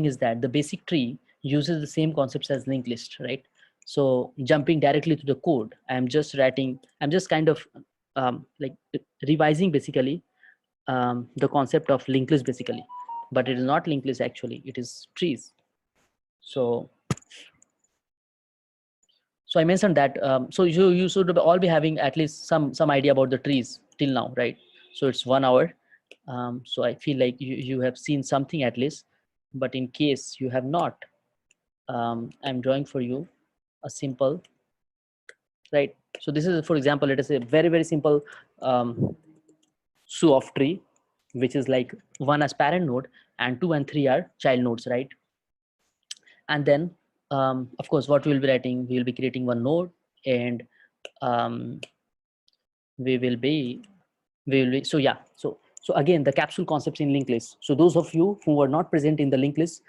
is that the basic tree uses the same concepts as linked list, right? So jumping directly to the code, I'm just kind of like revising basically the concept of linked list basically, but it is not linked list actually, it is trees. So I mentioned that, so you should all be having at least some idea about the trees till now, right? So it's 1 hour. So I feel like you have seen something at least, but in case you have not, I'm drawing for you a simple, right? So this is, for example, let us say very simple SU of tree, which is like 1 as parent node and 2 and 3 are child nodes, right? And then of course what we'll be writing, we'll be creating one node, and we will be so yeah, so again the capsule concepts in linked list. So those of you who were not present in the linked list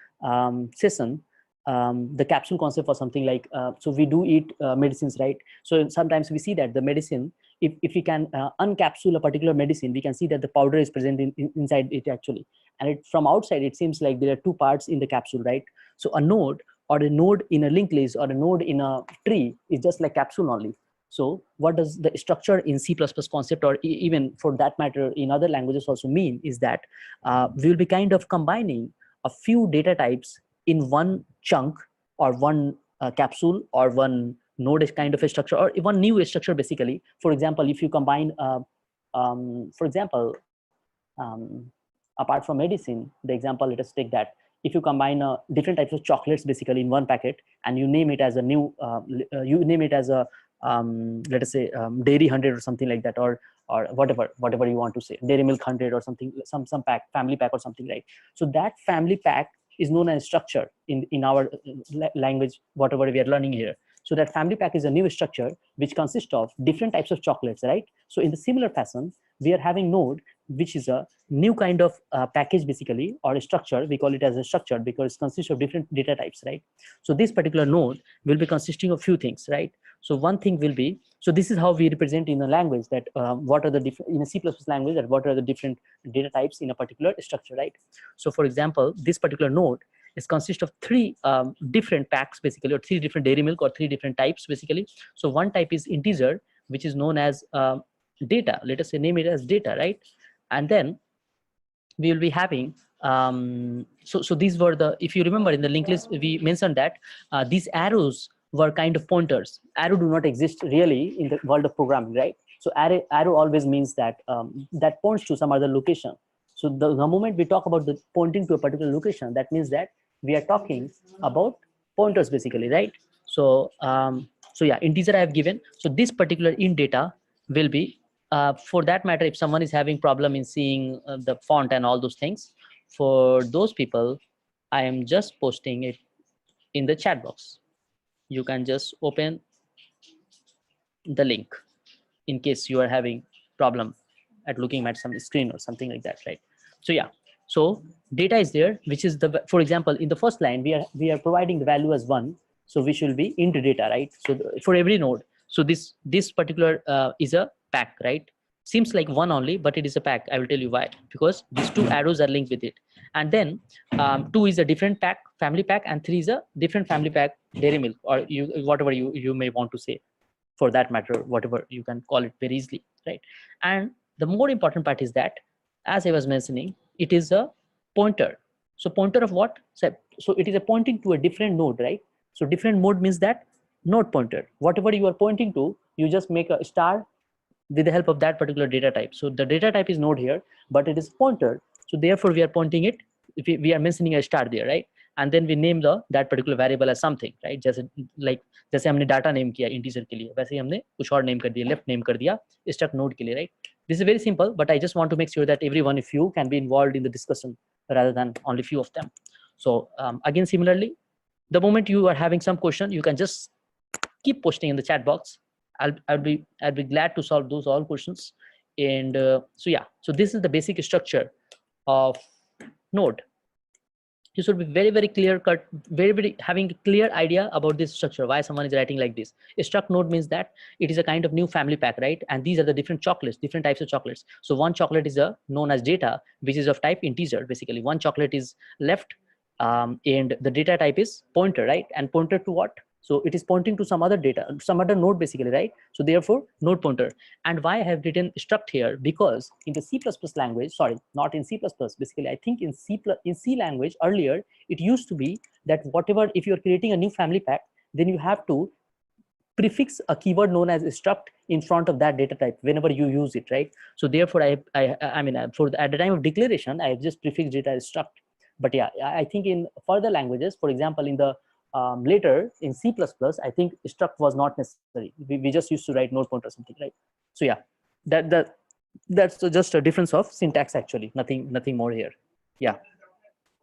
session, the capsule concept was something like, so we do eat medicines, right? So sometimes we see that the medicine, if we can uncapsule a particular medicine, we can see that the powder is present inside it actually, and from outside it seems like there are two parts in the capsule, right? So a node, or a node in a linked list, or a node in a tree is just like capsule only. So what does the structure in C++ concept, or even for that matter in other languages also mean, is that we will be kind of combining a few data types in one chunk, or one capsule, or one node kind of a structure, or one new structure basically. For example, if you combine, for example, apart from medicine, the example, let us take that. If you combine different types of chocolates basically in one packet, and you name it as a new, you name it as a, let us say dairy 100 or something like that, or whatever you want to say, dairy milk 100 or something, some pack, family pack or something, right? So that family pack is known as structure in our language, whatever we are learning here. So that family pack is a new structure which consists of different types of chocolates, right? So in the similar fashion, we are having node, which is a new kind of package basically, or a structure. We call it as a structure because it consists of different data types, right? So this particular node will be consisting of few things, right? So one thing will be, so this is how we represent in a language that what are the different, in a C++ language, that what are the different data types in a particular structure, right? So for example, this particular node is consist of three different packs basically, or three different dairy milk, or three different types basically. So one type is integer, which is known as data. Let us say name it as data, right? And then we will be having, so these were the, if you remember in the linked list, we mentioned that these arrows were kind of pointers. Arrow do not exist really in the world of programming, right? So arrow always means that that points to some other location. So the moment we talk about the pointing to a particular location, that means that we are talking about pointers basically, right? So so yeah, integer I have given. So this particular int data will be, for that matter, if someone is having problem in seeing the font and all those things, for those people, I am just posting it in the chat box. You can just open the link in case you are having problem at looking at some screen or something like that, right? So yeah, so data is there, which is the, for example, in the first line we are providing the value as 1, so we should be int data, right? So for every node, so this particular is a pack, right? Seems like 1 only, but it is a pack. I will tell you why, because these two arrows are linked with it. And then 2 is a different pack, family pack, and 3 is a different family pack, dairy milk, or you whatever you may want to say, for that matter, whatever you can call it very easily, right? And the more important part is that, as I was mentioning, it is a pointer. So pointer of what? So it is a pointing to a different node, right? So different node means that node pointer, whatever you are pointing to, you just make a star with the help of that particular data type. So the data type is node here, but it is pointer. So therefore we are pointing it, if we are mentioning a star there, right? And then we name that particular variable as something, right? Just like जैसे हमने data name किया integer के लिए, वैसे ही हमने कुछ और name कर दिया, लेफ्ट नेम कर दिया स्ट्रक्ट नोड के लिए, right? This is very simple, but I just want to make sure that every one of you can be involved in the discussion rather than only few of them. So again, similarly, the moment you are having some question, you can just keep posting in the chat box. I'll be glad to solve those all questions. And so yeah, so this is the basic structure of node. You should be very clear cut, very having a clear idea about this structure, why someone is writing like this. A struct node means that it is a kind of new family pack, right? And these are the different chocolates, different types of chocolates. So one chocolate is known as data, which is of type integer basically. One chocolate is left And the data type is pointer, right? And pointer to what? So it is pointing to some other data, some other node basically, right? So therefore node pointer. And why I have written struct here? Because in the C++ language, sorry, not in C++, basically I think in C language earlier, it used to be that whatever, if you're creating a new family pack, then you have to prefix a keyword known as struct in front of that data type whenever you use it, right? So therefore I mean, at the time of declaration, I have just prefixed it as struct. But yeah, I think in further languages, for example, in the later in C++, I think struct was not necessary. We just used to write node pointer or something, right? So yeah, that's just a difference of syntax actually, nothing more here. Yeah.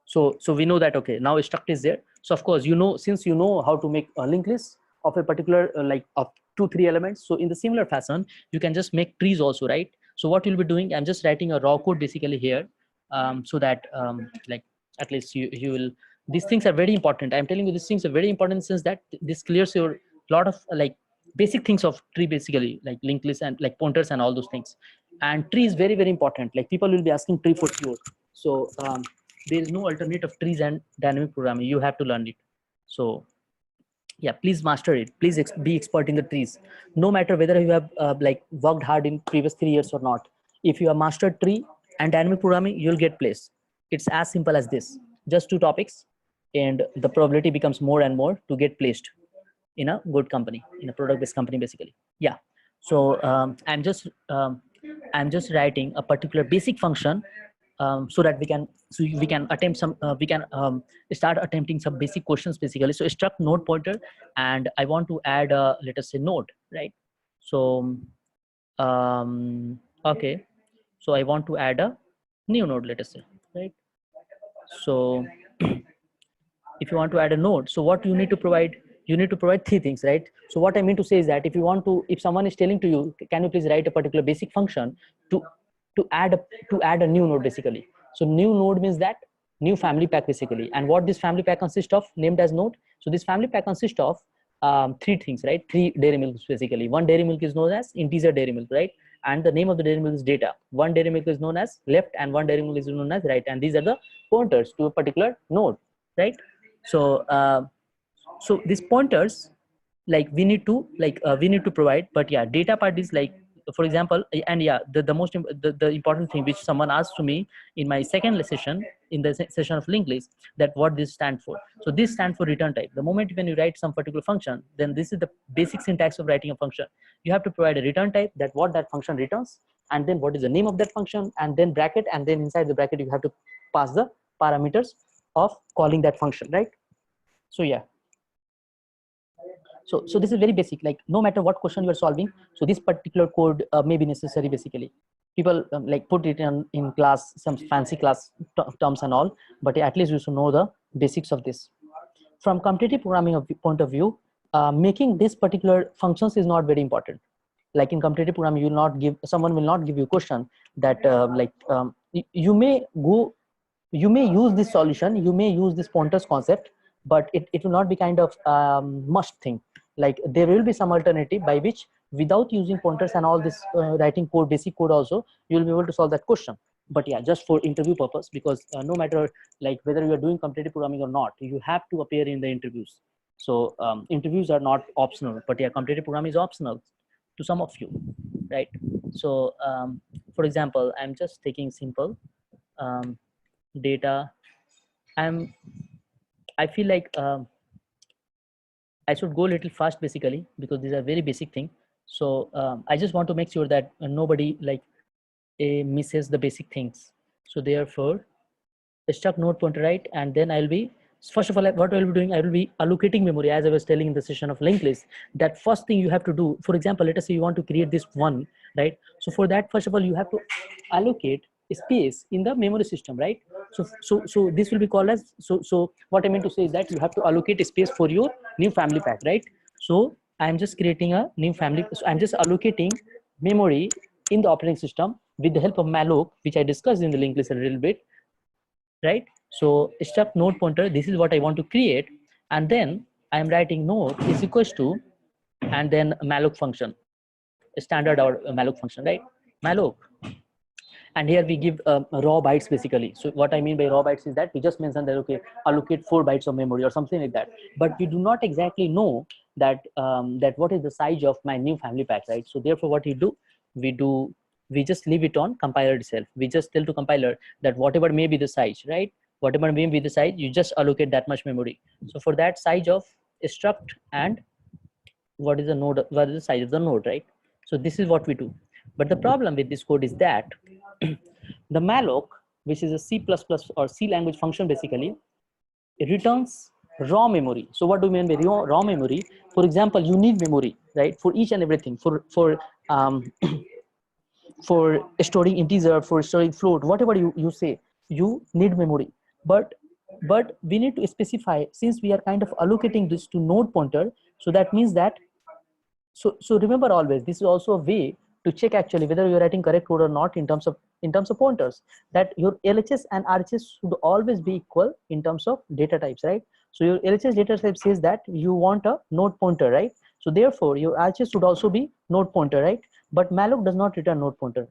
So we know that, okay, now struct is there. So of course, since you know how to make a linked list of a particular like of 2-3 elements, so in the similar fashion you can just make trees also, right? So what you'll be doing, I'm just writing a raw code basically here, so that like at least you will, these things are very important. I'm telling you, these things are very important since that this clears your lot of like basic things of tree basically, like linked list and like pointers and all those things. And tree is very, very important. Like people will be asking tree for sure. So there is no alternate of trees and dynamic programming. You have to learn it. So yeah, please master it. Please be expert in the trees. No matter whether you have like worked hard in previous 3 years or not. If you have mastered tree and dynamic programming, you'll get placed. It's as simple as this. Just 2 topics, and the probability becomes more and more to get placed in a good company, in a product-based company, basically. Yeah. So I'm just writing a particular basic function so that we can attempt some start attempting some basic questions basically. So struct node pointer, and I want to add a, let us say, node, right? So okay, so I want to add a new node, let us say, right? So if you want to add a node, so what you need to provide, you need to provide 3 things, right? So what I mean to say is that if someone is telling to you, can you please write a particular basic function to add a new node basically. So new node means that new family pack basically. And what this family pack consists of, named as node. So this family pack consists of 3 things, right? 3 dairy milks basically. One dairy milk is known as integer dairy milk, right? And the name of the dairy milk is data. One dairy milk is known as left, and one dairy milk is known as right. And these are the pointers to a particular node, right? So so these pointers, like we need to provide. But yeah, data part is like, for example, and yeah, the most the important thing which someone asked to me in my second session, in the session of linked list, that what this stand for. So this stands for return type. The moment when you write some particular function, then this is the basic syntax of writing a function. You have to provide a return type, that what that function returns, and then what is the name of that function, and then bracket, and then inside the bracket you have to pass the parameters of calling that function, right? So yeah, so this is very basic. Like no matter what question you are solving, so this particular code may be necessary basically. People like put it in class, some fancy class terms and all, but at least you should know the basics of this. From competitive programming point of view, making this particular functions is not very important. Like in competitive programming, someone will not give you a question that you may use this solution, you may use this pointers concept, but it will not be kind of must thing. Like there will be some alternative by which, without using pointers and all this writing code, basic code also, you will be able to solve that question. But yeah, just for interview purpose, because no matter like whether you are doing competitive programming or not, you have to appear in the interviews. So interviews are not optional, but yeah, competitive programming is optional to some of you, right? So for example, I'm just taking simple data. I feel like I should go a little fast basically, because these are very basic thing. So I just want to make sure that nobody like misses the basic things. So therefore, struct node pointer, right? And then I'll be, first of all, what I will be doing, I will be allocating memory, as I was telling in the session of linked list. That first thing you have to do, for example, let us say you want to create this one, right? So for that, first of all, you have to allocate space in the memory system, right? So this will be called as, so what I mean to say is that you have to allocate space for your new family pack, right? So I'm just creating a new family. So I'm just allocating memory in the operating system with the help of malloc, which I discussed in the linked list a little bit, right? So struct node pointer, this is what I want to create, and then I'm writing node is equals to, and then malloc function, standard or malloc function, right? Malloc. and here we give raw bytes basically. So what I mean by raw bytes is that we just mention that, okay, allocate 4 bytes of memory or something like that, but we do not exactly know that that what is the size of my new family pack, right? So therefore what we just leave it on compiler itself. We just tell to compiler that whatever may be the size, right? Whatever may be the size, you just allocate that much memory. So for that size of struct, and what is the node, what is the size of the node, right? So this is what we do. But the problem with this code is that the malloc, which is a C++ or C language function, basically it returns raw memory. So what do you mean by raw memory? For example, you need memory, right, for each and everything, for storing integer, for storing float, whatever you say, you need memory. But we need to specify, since we are kind of allocating this to node pointer, so that means that, so remember always, this is also a way to check actually whether you're writing correct code or not in terms of pointers, that your LHS and RHS should always be equal in terms of data types, right? So your LHS data type says that you want a node pointer, right? So therefore your RHS should also be node pointer, right? But malloc does not return node pointer.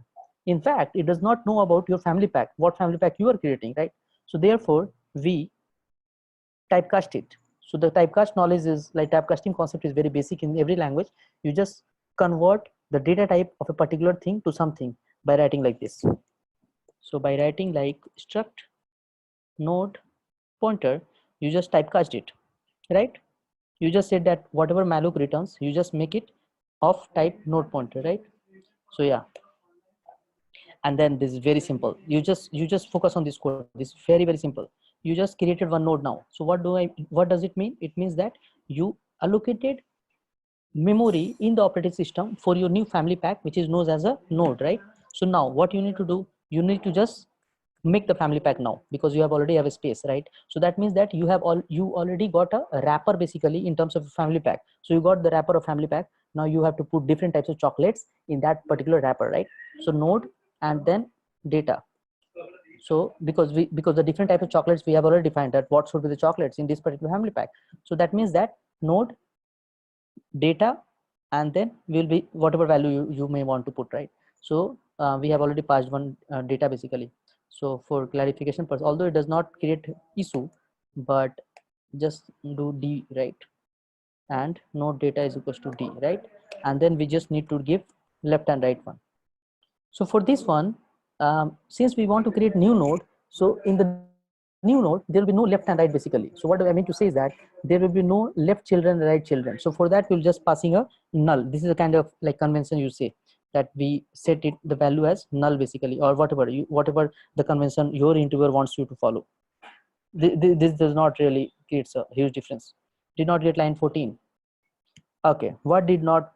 In fact, it does not know about your family pack, what family pack you are creating, right? So therefore we typecast it. So the typecast knowledge is like, typecasting concept is very basic in every language. You just convert the data type of a particular thing to something by writing like this. So by writing like struct node pointer, you just typecast it, right? You just said that whatever malloc returns, you just make it of type node pointer, right? So yeah, and then this is very simple. You just focus on this code. This is very simple. You just created one node now. So what does it mean? It means that you allocated memory in the operating system for your new family pack, which is known as a node, right? So now what you need to do, you need to just make the family pack now, because you have already have a space, right? So that means that you already got a wrapper basically in terms of a family pack. So you got the wrapper of family pack. Now you have to put different types of chocolates in that particular wrapper, right? So node and then data. So because the different type of chocolates, we have already defined that what should be the chocolates in this particular family pack. So that means that node, data, and then will be whatever value you may want to put, right? So we have already passed one data basically. So for clarification purpose, although it does not create issue, but just do d, right? And node data is equals to d, right? And then we just need to give left and right one. So for this one, since we want to create new node, so in the new node there will be no left and right basically. So what I mean to say is that there will be no left children, right children. So for that we'll just passing a null. This is a kind of like convention, you say that we set it the value as null basically, or whatever the convention your interviewer wants you to follow. This does not really create a huge difference. Did not get line 14. Okay, what did not?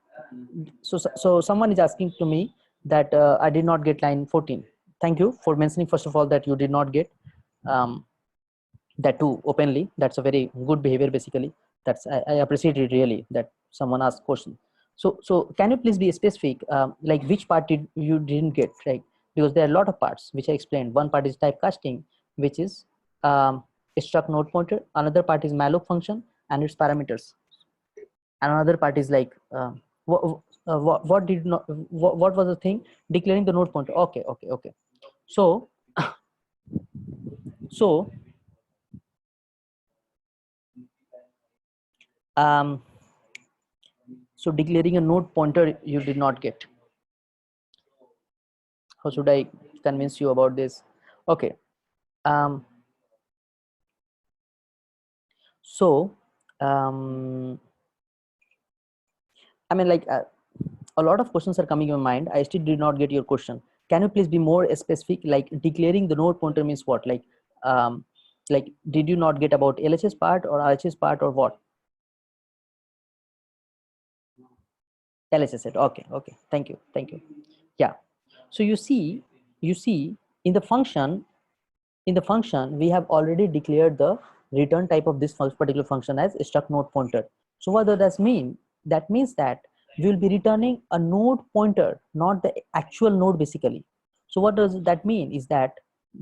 So someone is asking to me that I did not get line 14. Thank you for mentioning first of all that you did not get that too openly. That's a very good behavior basically. I appreciate it really that someone asked question. So can you please be specific, like which part you didn't get, right? Because there are a lot of parts which I explained. One part is typecasting, which is struct node pointer. Another part is malloc function and its parameters. And another part is like what did not, what was the thing, declaring the node pointer. Okay. So so declaring a node pointer you did not get. How should I convince you about this? Okay. So I mean, like a lot of questions are coming in my mind. I still did not get your question. Can you please be more specific? Like declaring the node pointer means what? Like did you not get about LHS part or RHS part or what? LHS set. Okay. Thank you. Yeah. So you see in the function we have already declared the return type of this particular function as struct node pointer. So what does that mean? That means that we will be returning a node pointer, not the actual node basically. So what does that mean is that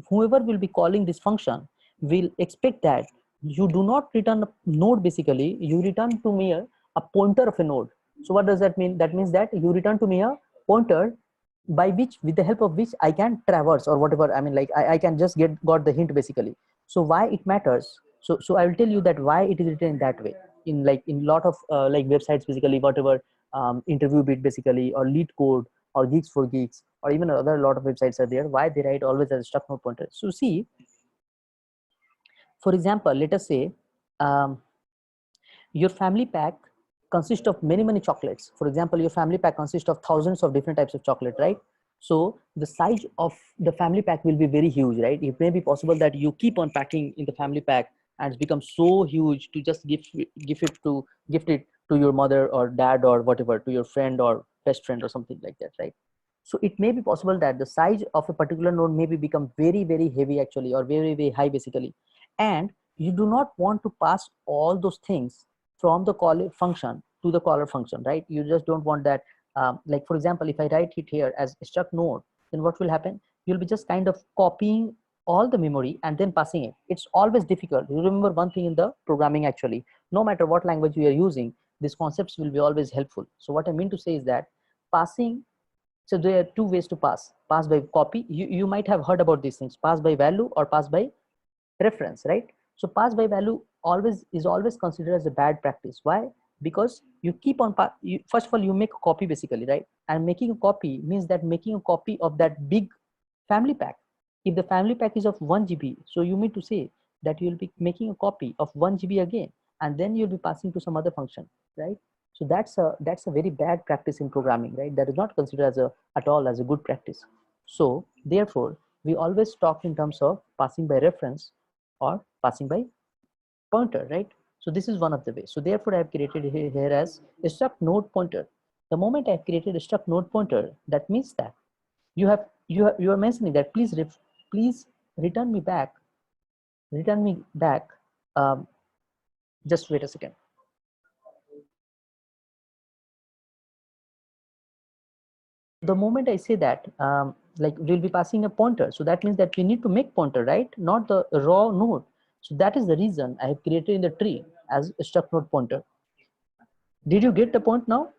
whoever will be calling this function will expect that you do not return a node basically, you return to me a pointer of a node. So what does that mean? That means that you return to me a pointer with the help of which I can traverse or whatever. I mean, like I can just got the hint basically. So why it matters? So I will tell you that why it is written in that way. In lot of like websites basically, whatever interview bit basically, or lead code, or geeks for geeks, or even other lot of websites are there. Why they write always as a struct node pointer? So see, for example, let us say your family pack consists of many chocolates. For example, your family pack consists of thousands of different types of chocolate, right? So the size of the family pack will be very huge, right? It may be possible that you keep on packing in the family pack and it's become so huge to just gift it to your mother or dad or whatever, to your friend or best friend or something like that, right? So it may be possible that the size of a particular node may be become very heavy actually, or very high basically, and you do not want to pass all those things from the call function to the caller function, right? You just don't want that. Like for example, if I write it here as struct node, then what will happen? You'll be just kind of copying all the memory and then passing it. It's always difficult. You remember one thing in the programming actually, no matter what language you are using, these concepts will be always helpful. So what I mean to say is that passing, so there are two ways to pass by copy. You might have heard about these things, pass by value or pass by reference, right? So pass by value is always considered as a bad practice. Why? Because you keep on first of all you make a copy basically, right? And making a copy means that making a copy of that big family pack. If the family pack is of 1 GB, so you mean to say that you'll be making a copy of 1 GB again, and then you'll be passing to some other function, right? So that's a very bad practice in programming, right? That is not considered as a at all as a good practice. So therefore we always talk in terms of passing by reference or passing by pointer, right? So this is one of the ways. So therefore I have created here as a struct node pointer. The moment I have created a struct node pointer, that means that you are mentioning that please return me back just wait a second. The moment I say that like we'll be passing a pointer, so that means that we need to make pointer, right? Not the raw node. So that is the reason I have created in the tree as a struct node pointer. Did you get the point now,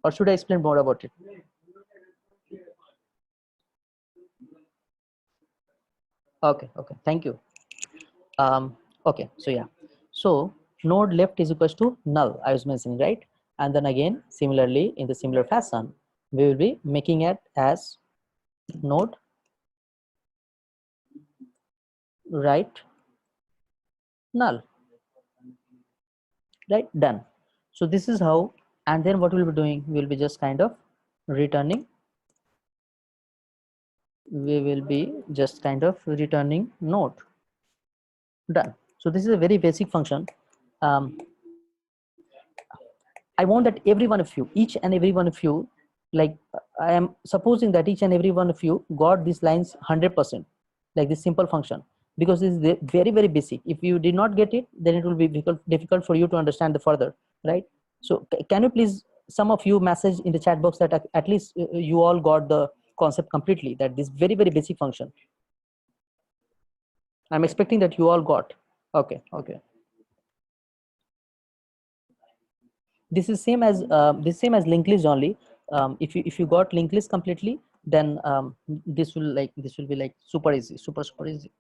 or should I explain more about it? Okay, thank you. Okay, so yeah, so node left is equals to null, I was mentioning, right? And then again, similarly, in the similar fashion, we will be making it as node right null, right? Done. So this is how, and then what we'll be doing, we'll be just kind of returning, node. Done. So this is a very basic function. I want that every one of you, each and every one of you, like I am supposing that each and every one of you got these lines 100%, like this simple function, because this is very basic. If you did not get it, then it will be difficult for you to understand the further, right? So can you please, some of you message in the chat box that at least you all got the concept completely, that this very basic function. I'm expecting that you all got. Okay. This is same as linked list only. If you got linked list completely, then this will be like super easy.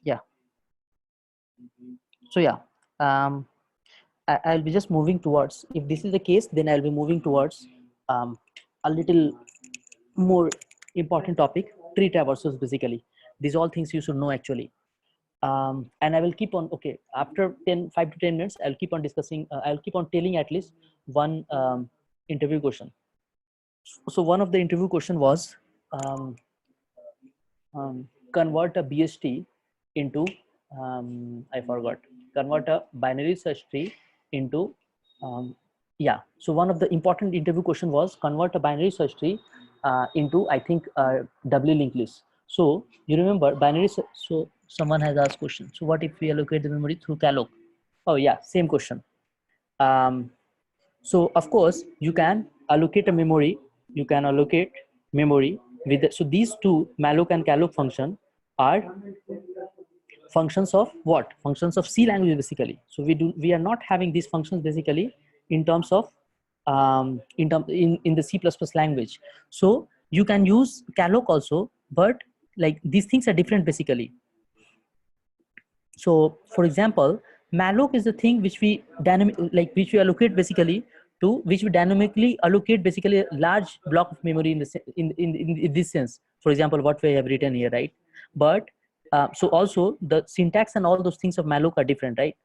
Yeah. So yeah, I'll be just moving towards, if this is the case, then I'll be moving towards a little more important topic, tree traversals basically. These all things you should know actually. And I will keep on, okay, after 5 to 10 minutes, I'll keep on discussing, I'll keep on telling at least one interview question. So one of the interview question was, convert a BST into, I forgot, convert a binary search tree into, yeah. So one of the important interview question was convert a binary search tree into, I think, doubly linked list. So you remember binary, so someone has asked question. So what if we allocate the memory through calloc? Oh yeah, same question. So of course you can allocate a memory, with so these two malloc and calloc function are functions of what? Functions of C language basically. So we are not having these functions basically in terms of in the C++ language. So You can use calloc also, but like these things are different basically. So for example, malloc is the thing which we which we allocate basically to, which we dynamically allocate basically a large block of memory in the in this sense. For example, what we have written here, right? But so also the syntax and all those things of malloc are different, right?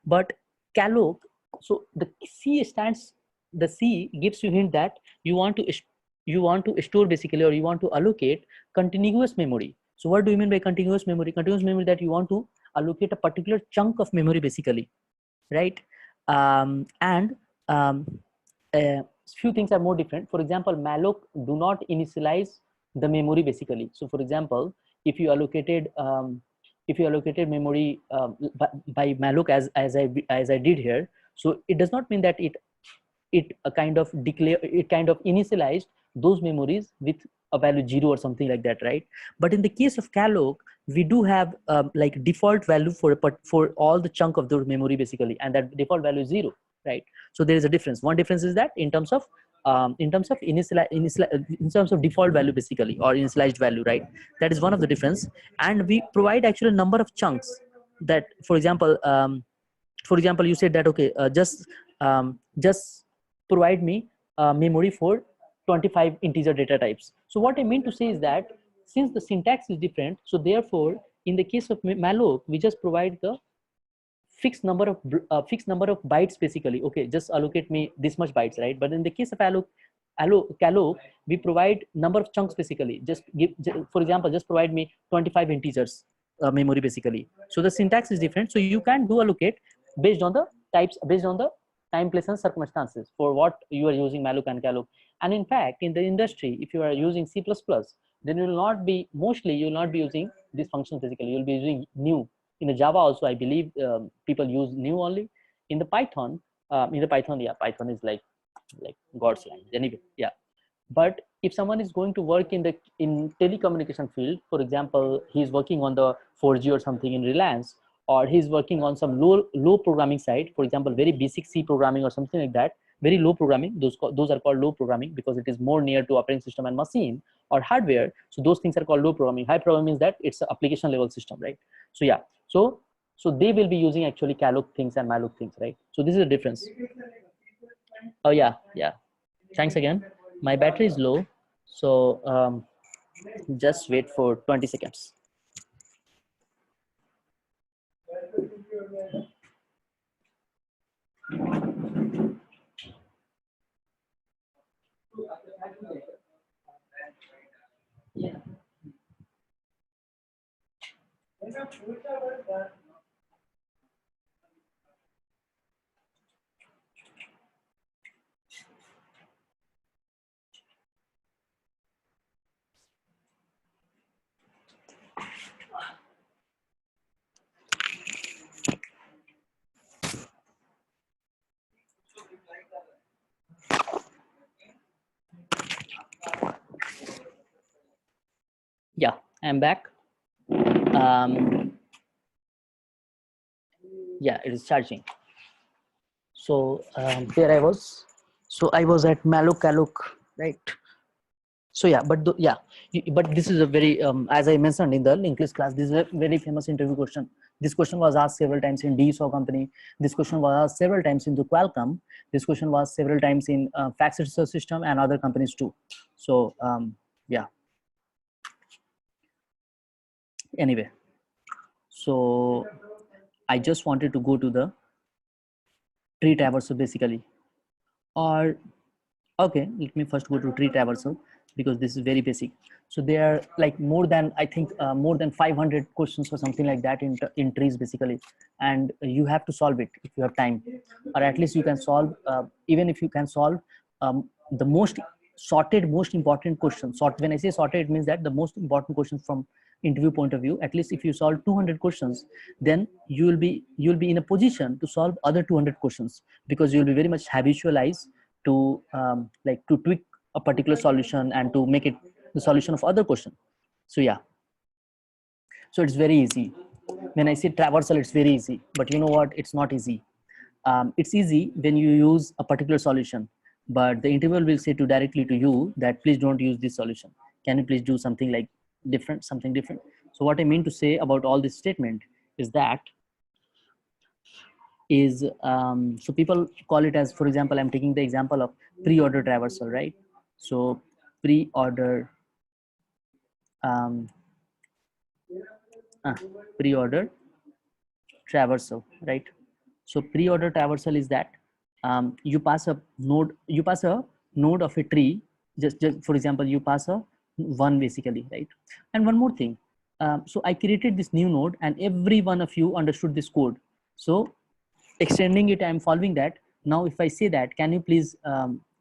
But calloc, so the C gives you hint that you want to store basically, or you want to allocate continuous memory. So what do you mean by continuous memory? Continuous memory, that you want to allocate a particular chunk of memory basically, right? And few things are more different. For example, malloc do not initialize the memory basically. So for example, if you allocated memory by malloc as I did here, so it does not mean that it kind of initialized those memories with a value 0 or something like that, right? But in the case of calloc, we do have like default value for all the chunk of the memory basically, and that default value is 0, right? So there is a difference. One difference is that in terms of in terms of default value basically, or initialized value, right? That is one of the difference. And we provide actually a number of chunks that, for example, you said that okay, just provide me memory for 25 integer data types. So what I mean to say is that since the syntax is different, so therefore in the case of malloc, we just provide the fixed number of bytes basically. Okay, just allocate me this much bytes, right? But in the case of calloc, we provide number of chunks basically. Just give, for example, just provide me 25 integers memory basically. So the syntax is different. So you can do allocate based on the types, based on the time, place, and circumstances for what you are using malloc and calloc. And in fact, in the industry, if you are using C++, then you will not be using these functions basically. You'll be using new. In the Java also, I believe people use new only. In the Python, yeah, Python is like God's language anyway. Yeah. But if someone is going to work in telecommunication field, for example, he's working on the 4G or something in Reliance, or he's working on some low programming side, for example, very basic C programming or something like that, very low programming. Those are called low programming because it is more near to operating system and machine or hardware. So those things are called low programming. High programming means that it's an application level system, right? So yeah, so they will be using actually calloc things and malloc things, right? So this is the difference. Oh yeah, yeah. Thanks again. My battery is low, so just wait for 20 seconds. Yeah. Yeah, I'm back. Yeah, it is charging. So there I was. So I was at malloc calloc, right? So yeah, but but this is a very as I mentioned in the linked list class, this is a very famous interview question. This question was asked several times in DSO company. This question was asked several times in the Qualcomm. This question was several times in Fax Research System and other companies too. So yeah. Anyway, so I just wanted to go to the tree traversal basically, or okay, let me first go to tree traversal because this is very basic. So there are like more than, I think more than 500 questions or something like that in trees basically, and you have to solve it if you have time, or at least you can solve even if you can solve the most sorted, most important questions. When I say sorted, it means that the most important questions from interview point of view, at least if you solve 200 questions, then you'll be in a position to solve other 200 questions, because you'll be very much habitualized to like to tweak a particular solution and to make it the solution of other question. So yeah, so it's very easy. When I say traversal, it's very easy, but you know what, it's not easy. It's easy when you use a particular solution, but the interval will say to directly to you that please don't use this solution. Can you please do something like different, something different? So what I mean to say about all this statement is that is so people call it as, for example, I'm taking the example of pre-order traversal, right? So pre-order um, pre-order traversal, right? So pre-order traversal is that you pass a node of a tree. Just for example, you pass a one basically, right? And one more thing. So I created this new node, and every one of you understood this code. So extending it, I'm following that. Now, if I say that, can you please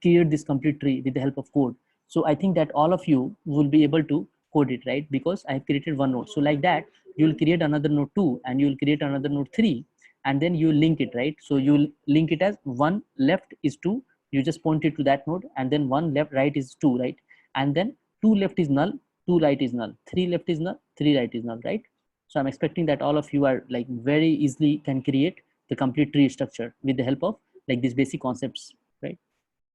create this complete tree with the help of code? So I think that all of you will be able to code it, right? Because I've created one node. So like that, you'll create another node 2, and you'll create another node 3, and then you link it, right? So you'll link it as one left is 2. You just point it to that node, and then one left right is 2, right? And then 2 left is null, 2 right is null, 3 left is null, 3 right is null, right? So I'm expecting that all of you are like very easily can create the complete tree structure with the help of like these basic concepts, right?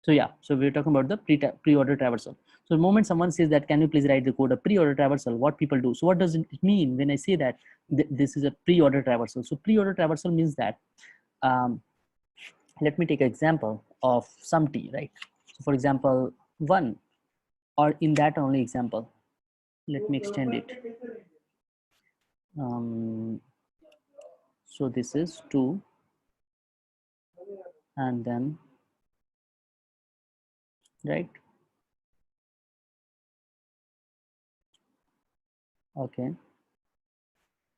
So yeah, so we're talking about the pre-order traversal. So the moment someone says that, can you please write the code of pre-order traversal, what people do? So what does it mean when I say that this is a pre-order traversal? So pre-order traversal means that, let me take an example of some t, right? So for example, 1, or in that only example, let me extend it. So this is 2, and then, right? Okay.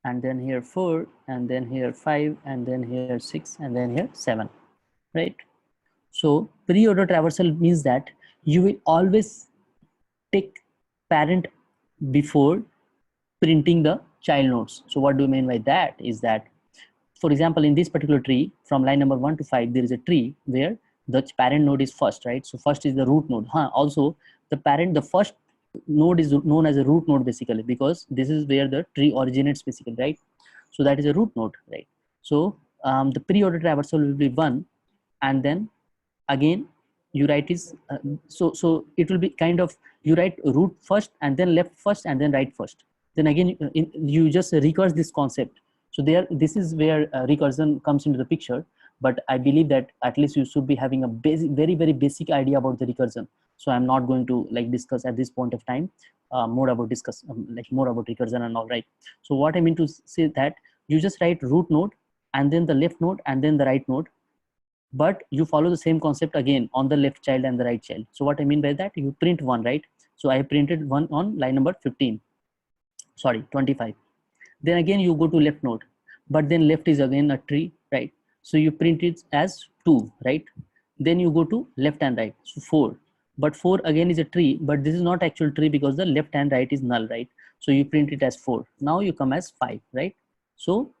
And then here 4, and then here 5, and then here 6, and then here 7, right? So pre-order traversal means that you will always take parent before printing the child nodes. So what do you mean by that is that, for example, in this particular tree, from line number 1 to 5, there is a tree where the parent node is first, right? So first is the root node. Also, the first node is known as a root node basically, because this is where the tree originates basically, right? So that is a root node, right? So the pre-order traversal will be 1, and then again you write is so it will be kind of, you write root first, and then left first, and then right first. Then again you just recurse this concept. So this is where recursion comes into the picture. But I believe that at least you should be having a basic, very basic idea about the recursion. So I'm not going to like discuss at this point of time more about more about recursion and all, right? So what I mean to say that you just write root node, and then the left node, and then the right node, but you follow the same concept again on the left child and the right child. So what I mean by that, you print 1, right? So I printed 1 on line number 25. Then again you go to left node, but then left is again a tree, right? So you print it as 2, right? Then you go to left and right, so 4, but 4 again is a tree, but this is not actual tree because the left and right is null, right? So you print it as 4. Now you come as 5, right? So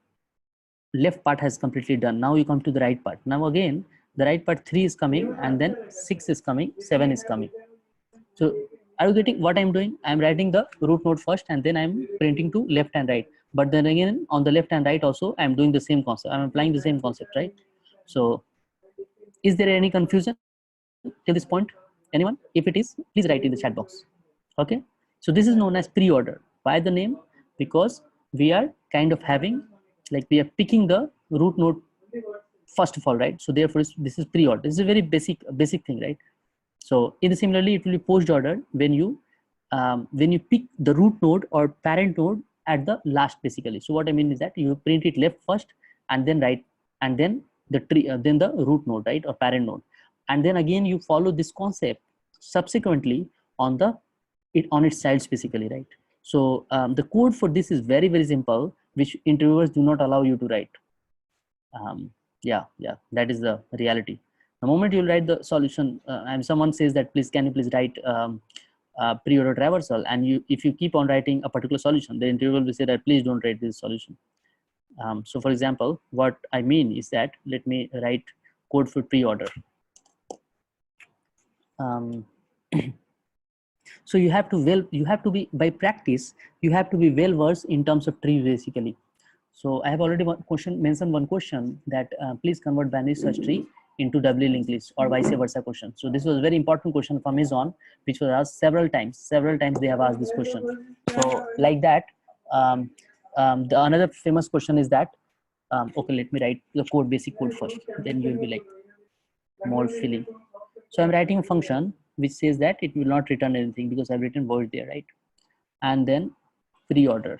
left part has completely done. Now you come to the right part. Now again the right part, 3 is coming, and then 6 is coming, 7 is coming. So are you getting what I'm doing? I'm writing the root node first, and then I'm printing to left and right. But then again on the left and right also I'm doing the same concept. I'm applying the same concept, right? So is there any confusion till this point? Anyone? If it is, please write in the chat box. Okay, so this is known as pre-order. Why the name? Because we are kind of having, like, we are picking the root node first of all, right? So therefore this is pre-order. This is a very basic thing, right? So in the similarly it will be post order when you pick the root node or parent node at the last basically. So what I mean is that you print it left first, and then right, and then the tree, then the root node, right, or parent node, and then again you follow this concept subsequently on its childs basically, right? So the code for this is very simple, which interviewers do not allow you to write. Yeah, that is the reality. The moment you write the solution, and someone says that can you please write pre-order traversal, and if you keep on writing a particular solution, the interviewer will say that please don't write this solution. So for example, what I mean is that, let me write code for pre-order. So you have to be, by practice, you have to be well versed in terms of tree basically. So I have already mentioned one question that please convert binary search tree into W linked list or vice versa question. So this was a very important question from Amazon, which was asked several times. Several times they have asked this question. So like that, the another famous question is that, okay, let me write the code, basic code first, then you will be like more feeling. So I'm writing a function which says that it will not return anything because I've written void there, right? And then pre-order.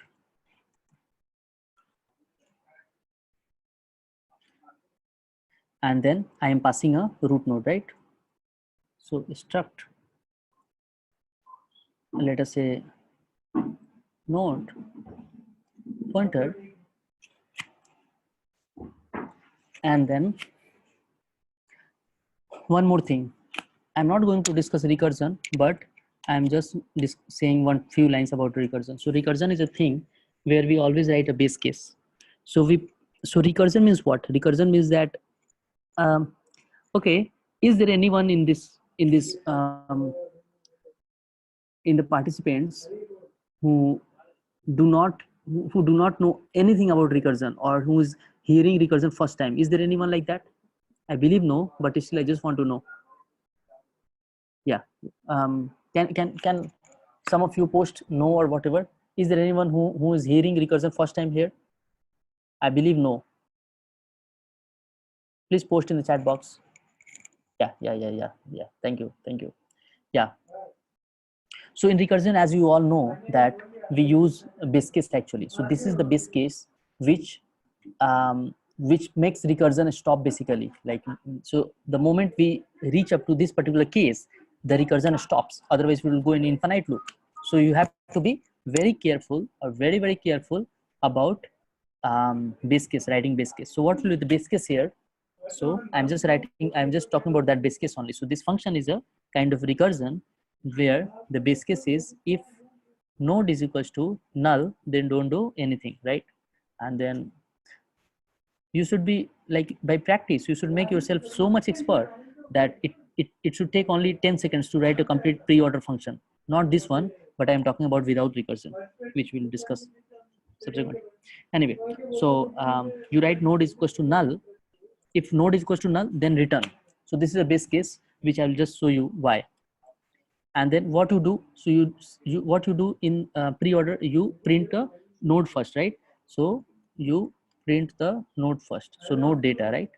And then I am passing a root node, right? So struct, let us say node pointer, and then one more thing. I'm not going to discuss recursion, but I'm just saying one few lines about recursion. So recursion is a thing where we always write a base case. So recursion means what? Recursion means that okay, is there anyone in the participants who do not know anything about recursion, or who is hearing recursion first time? Is there anyone like that? I believe no, but still I just want to know. Yeah. Can some of you post no or whatever? Is there anyone who is hearing recursion first time here? I believe no. Please post in the chat box. Yeah. Thank you. Yeah. So in recursion, as you all know, that we use a base case actually. So this is the base case which makes recursion stop basically. Like, so the moment we reach up to this particular case, the recursion stops. Otherwise, we will go in infinite loop. So you have to be very careful, or very careful about base case, writing base case. So what will be the base case here? So I'm just talking about that base case only. So this function is a kind of recursion where the base case is if node is equals to null, then don't do anything, right? And then you should be like, by practice, you should make yourself so much expert that it should take only 10 seconds to write a complete pre-order function. Not this one, but I'm talking about without recursion, which we'll discuss subsequently. Anyway, so you write node is equals to null. If node is equals to null, then return. So this is a base case, which I will just show you why. And then what you do, so what you do in pre-order, you print a node first, right? So you print the node first, so node data, right?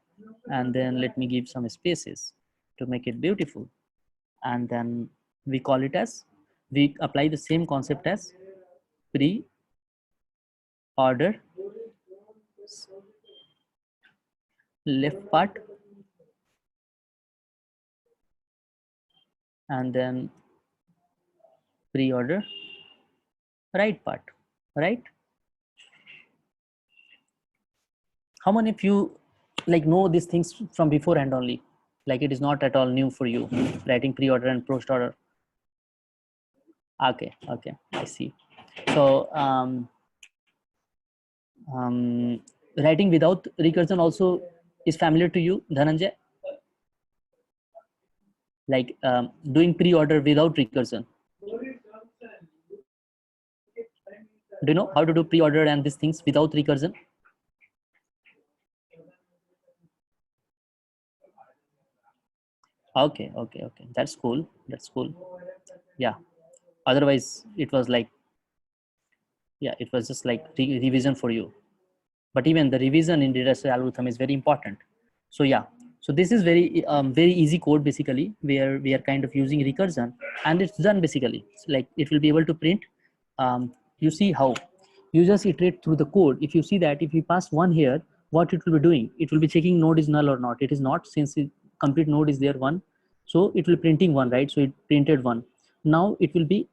And then let me give some spaces to make it beautiful. And then we call it as, we apply the same concept as pre-order left part, and then pre-order right part, right? How many of you like know these things from beforehand only? Like it is not at all new for you, writing pre-order and post-order. Okay, I see. So writing without recursion also is familiar to you, Dhananjay? Like doing pre-order without recursion. Do you know how to do pre-order and these things without recursion? Okay. That's cool. Yeah. Otherwise, it was like, yeah, it was just like revision for you. But even the revision in data structure algorithm is very important. So yeah, so this is very easy code basically, where we are kind of using recursion, and it's done basically. So like it will be able to print. You see how you just iterate through the code. If you see that if we pass one here, what it will be doing? It will be checking node is null or not. It is not, since complete node is there one, so it will printing one, right? So it printed one. Now it will be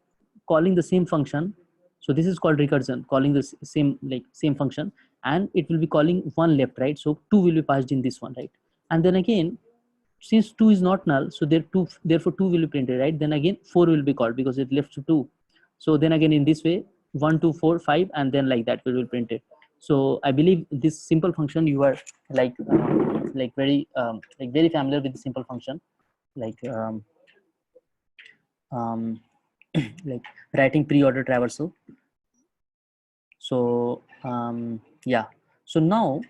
calling the same function. So this is called recursion, calling the same function, and it will be calling one left, right? So 2 will be passed in this one, right? And then again, since 2 is not null, so therefore 2 will be printed, right? Then again 4 will be called because it left to 2. So then again in this way, 1 2 4 5, and then like that we will print it. So I believe this simple function you are very familiar with the simple function, like um, like writing pre-order traversal. So yeah, so now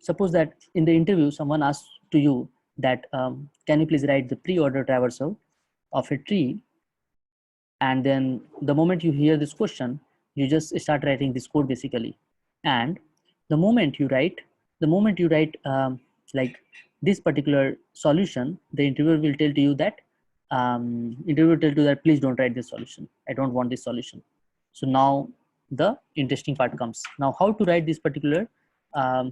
suppose that in the interview someone asks to you that can you please write the pre-order traversal of a tree, and then the moment you hear this question, you just start writing this code basically. And the moment you write like this particular solution, the interviewer will tell to you that please don't write this solution, I don't want this solution. So now the interesting part comes. Now how to write this particular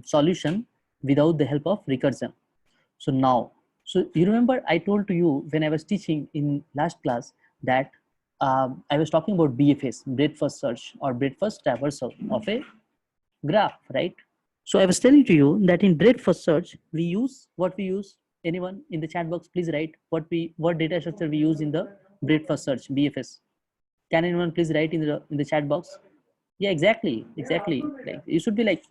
solution without the help of recursion. So you remember I told to you when I was teaching in last class that I was talking about BFS, breadth first search or breadth first traversal of a graph, right? So I was telling to you that in breadth first search, we use what we use. Anyone in the chat box, please write what data structure we use in the breadth first search, BFS. Can anyone please write in the chat box? Yeah, exactly. Like you should be like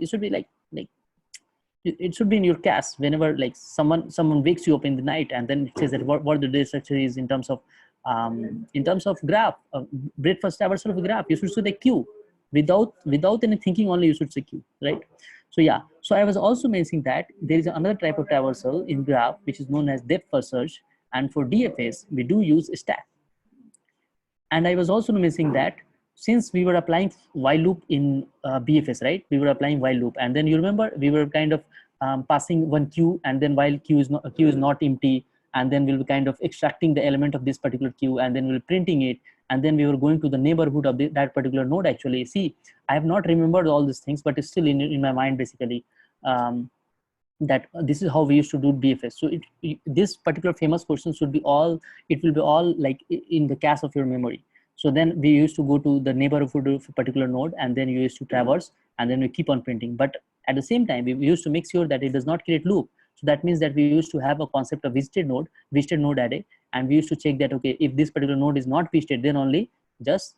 it should be in your cast whenever like someone wakes you up in the night and then it says that what the data structure is in terms of graph, breadth first traversal of a graph. You should say the queue without any thinking, only you should say queue, right? So yeah, so I was also mentioning that there is another type of traversal in graph which is known as depth first search, and for DFS we do use stack. And I was also mentioning that since we were applying while loop in BFS, right? We were applying while loop, and then you remember we were kind of passing one queue, and then while queue is not empty, and then we'll be kind of extracting the element of this particular queue, and then we'll printing it, and then we were going to the neighborhood of that particular node. Actually, see, I have not remembered all these things, but it's still in my mind basically. That this is how we used to do BFS. So this particular famous question should be all, it will be all like in the cache of your memory. So then we used to go to the neighborhood of a particular node, and then you used to traverse, and then we keep on printing. But at the same time, we used to make sure that it does not create loop. So that means that we used to have a concept of visited node array, and we used to check that, okay, if this particular node is not visited, then only just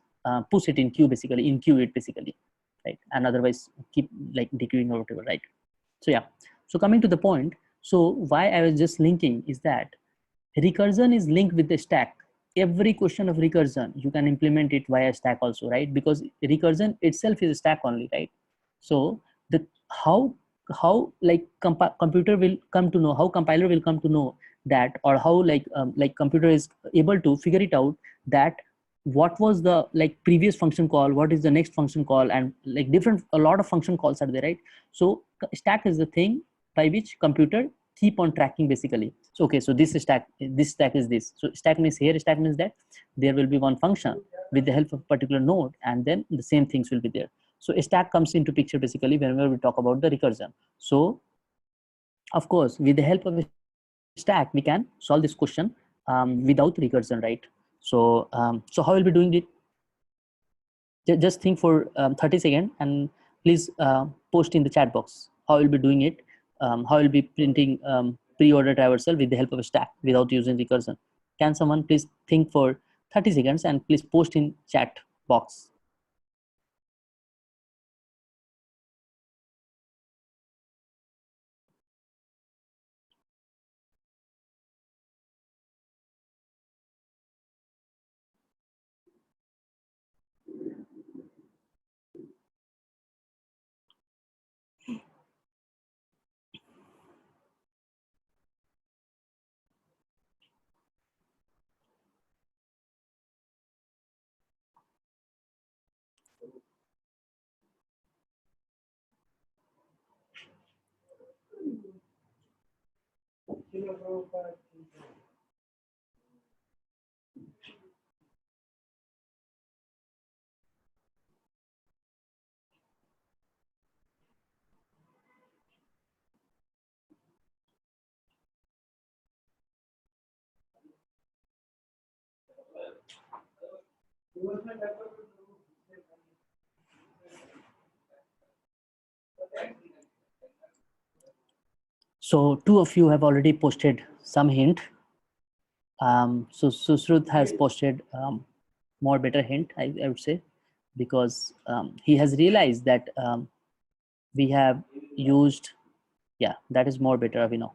push it in queue, basically in queue it basically, right? And otherwise keep like dequeuing or whatever, right? So yeah, so coming to the point, so why I was just linking is that recursion is linked with the stack. Every question of recursion, you can implement it via stack also, right? Because recursion itself is a stack only, right? So the how like computer will come to know, how compiler will come to know that, or how like computer is able to figure it out that what was the like previous function call, what is the next function call, and like a lot of function calls are there, right? So stack is the thing by which computer keep on tracking basically. So okay, so this stack is this. So stack means here, stack means that there will be one function with the help of a particular node, and then the same things will be there. So a stack comes into picture basically whenever we talk about the recursion. So of course, with the help of a stack, we can solve this question without recursion, right? So so how we'll be doing it? Just think for 30 seconds and please post in the chat box how we'll be doing it, how we'll be printing pre-order traversal with the help of a stack without using recursion. Can someone please think for 30 seconds and please post in chat box? So two of you have already posted some hint. So Susruth has posted more better hint, I would say, because he has realized that we have used, yeah, that is more better, Avino.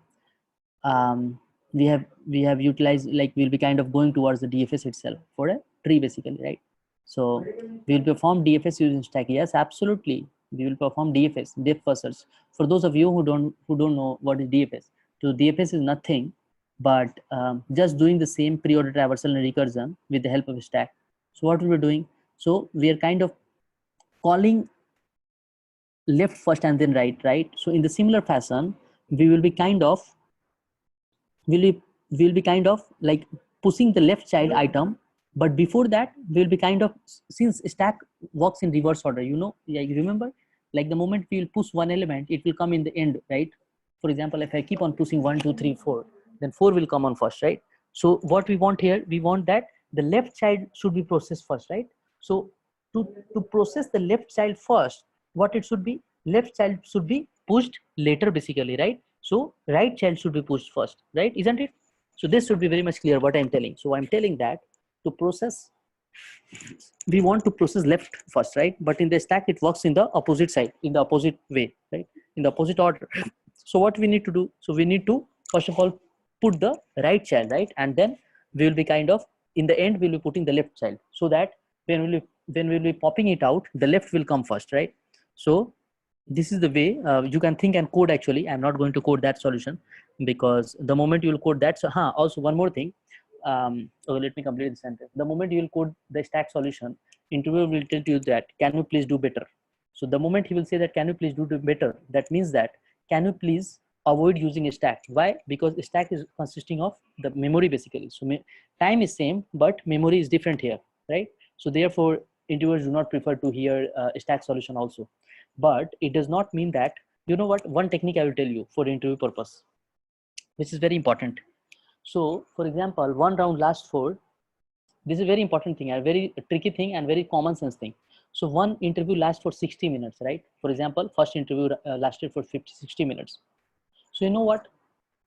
We have utilized, like we'll be kind of going towards the DFS itself for a tree basically, right? So we'll perform DFS using stack. Yes, absolutely. We will perform DFS, depth first search. For those of you who don't know what is DFS, So DFS is nothing but just doing the same pre-order traversal and recursion with the help of a stack. So what we were doing, so we are kind of calling left first and then right. So in the similar fashion, we will be kind of will be kind of like pushing the left child item, but before that we will be kind of, since stack works in reverse order, you know, yeah, you remember, like the moment we will push one element, it will come in the end, right? For example, if I keep on pushing 1 2 3 4, then 4 will come on first, right? So what we want here, we want that the left child should be processed first, right? So to process the left child first, what it should be, left child should be pushed later basically, right? So right child should be pushed first, right? Isn't it? So this should be very much clear what I'm telling. So I'm telling that to process, we want to process left first, right? But in the stack, it works in the opposite side, in the opposite way, right? In the opposite order. So what we need to do? So we need to, first of all, put the right child, right? And then we will be kind of, in the end, we'll be putting the left child, so that when we'll be popping it out, the left will come first, right? So this is the way you can think and code. Actually, I'm not going to code that solution, because the moment you will code that, so also one more thing, okay, let me complete the sentence. The moment you will code the stack solution, interviewer will tell you that, can you please do better? So the moment he will say that, can you please do better, that means that, can you please avoid using a stack? Why? Because a stack is consisting of the memory basically. So time is same, but memory is different here, right? So therefore interviewers do not prefer to hear a stack solution also. But it does not mean that, you know what, one technique I will tell you for interview purpose, which is very important. So for example, one round lasts for, this is a very important thing, a very tricky thing and very common sense thing. So one interview lasts for 60 minutes, right? For example, first interview lasted for 60 minutes. So you know what,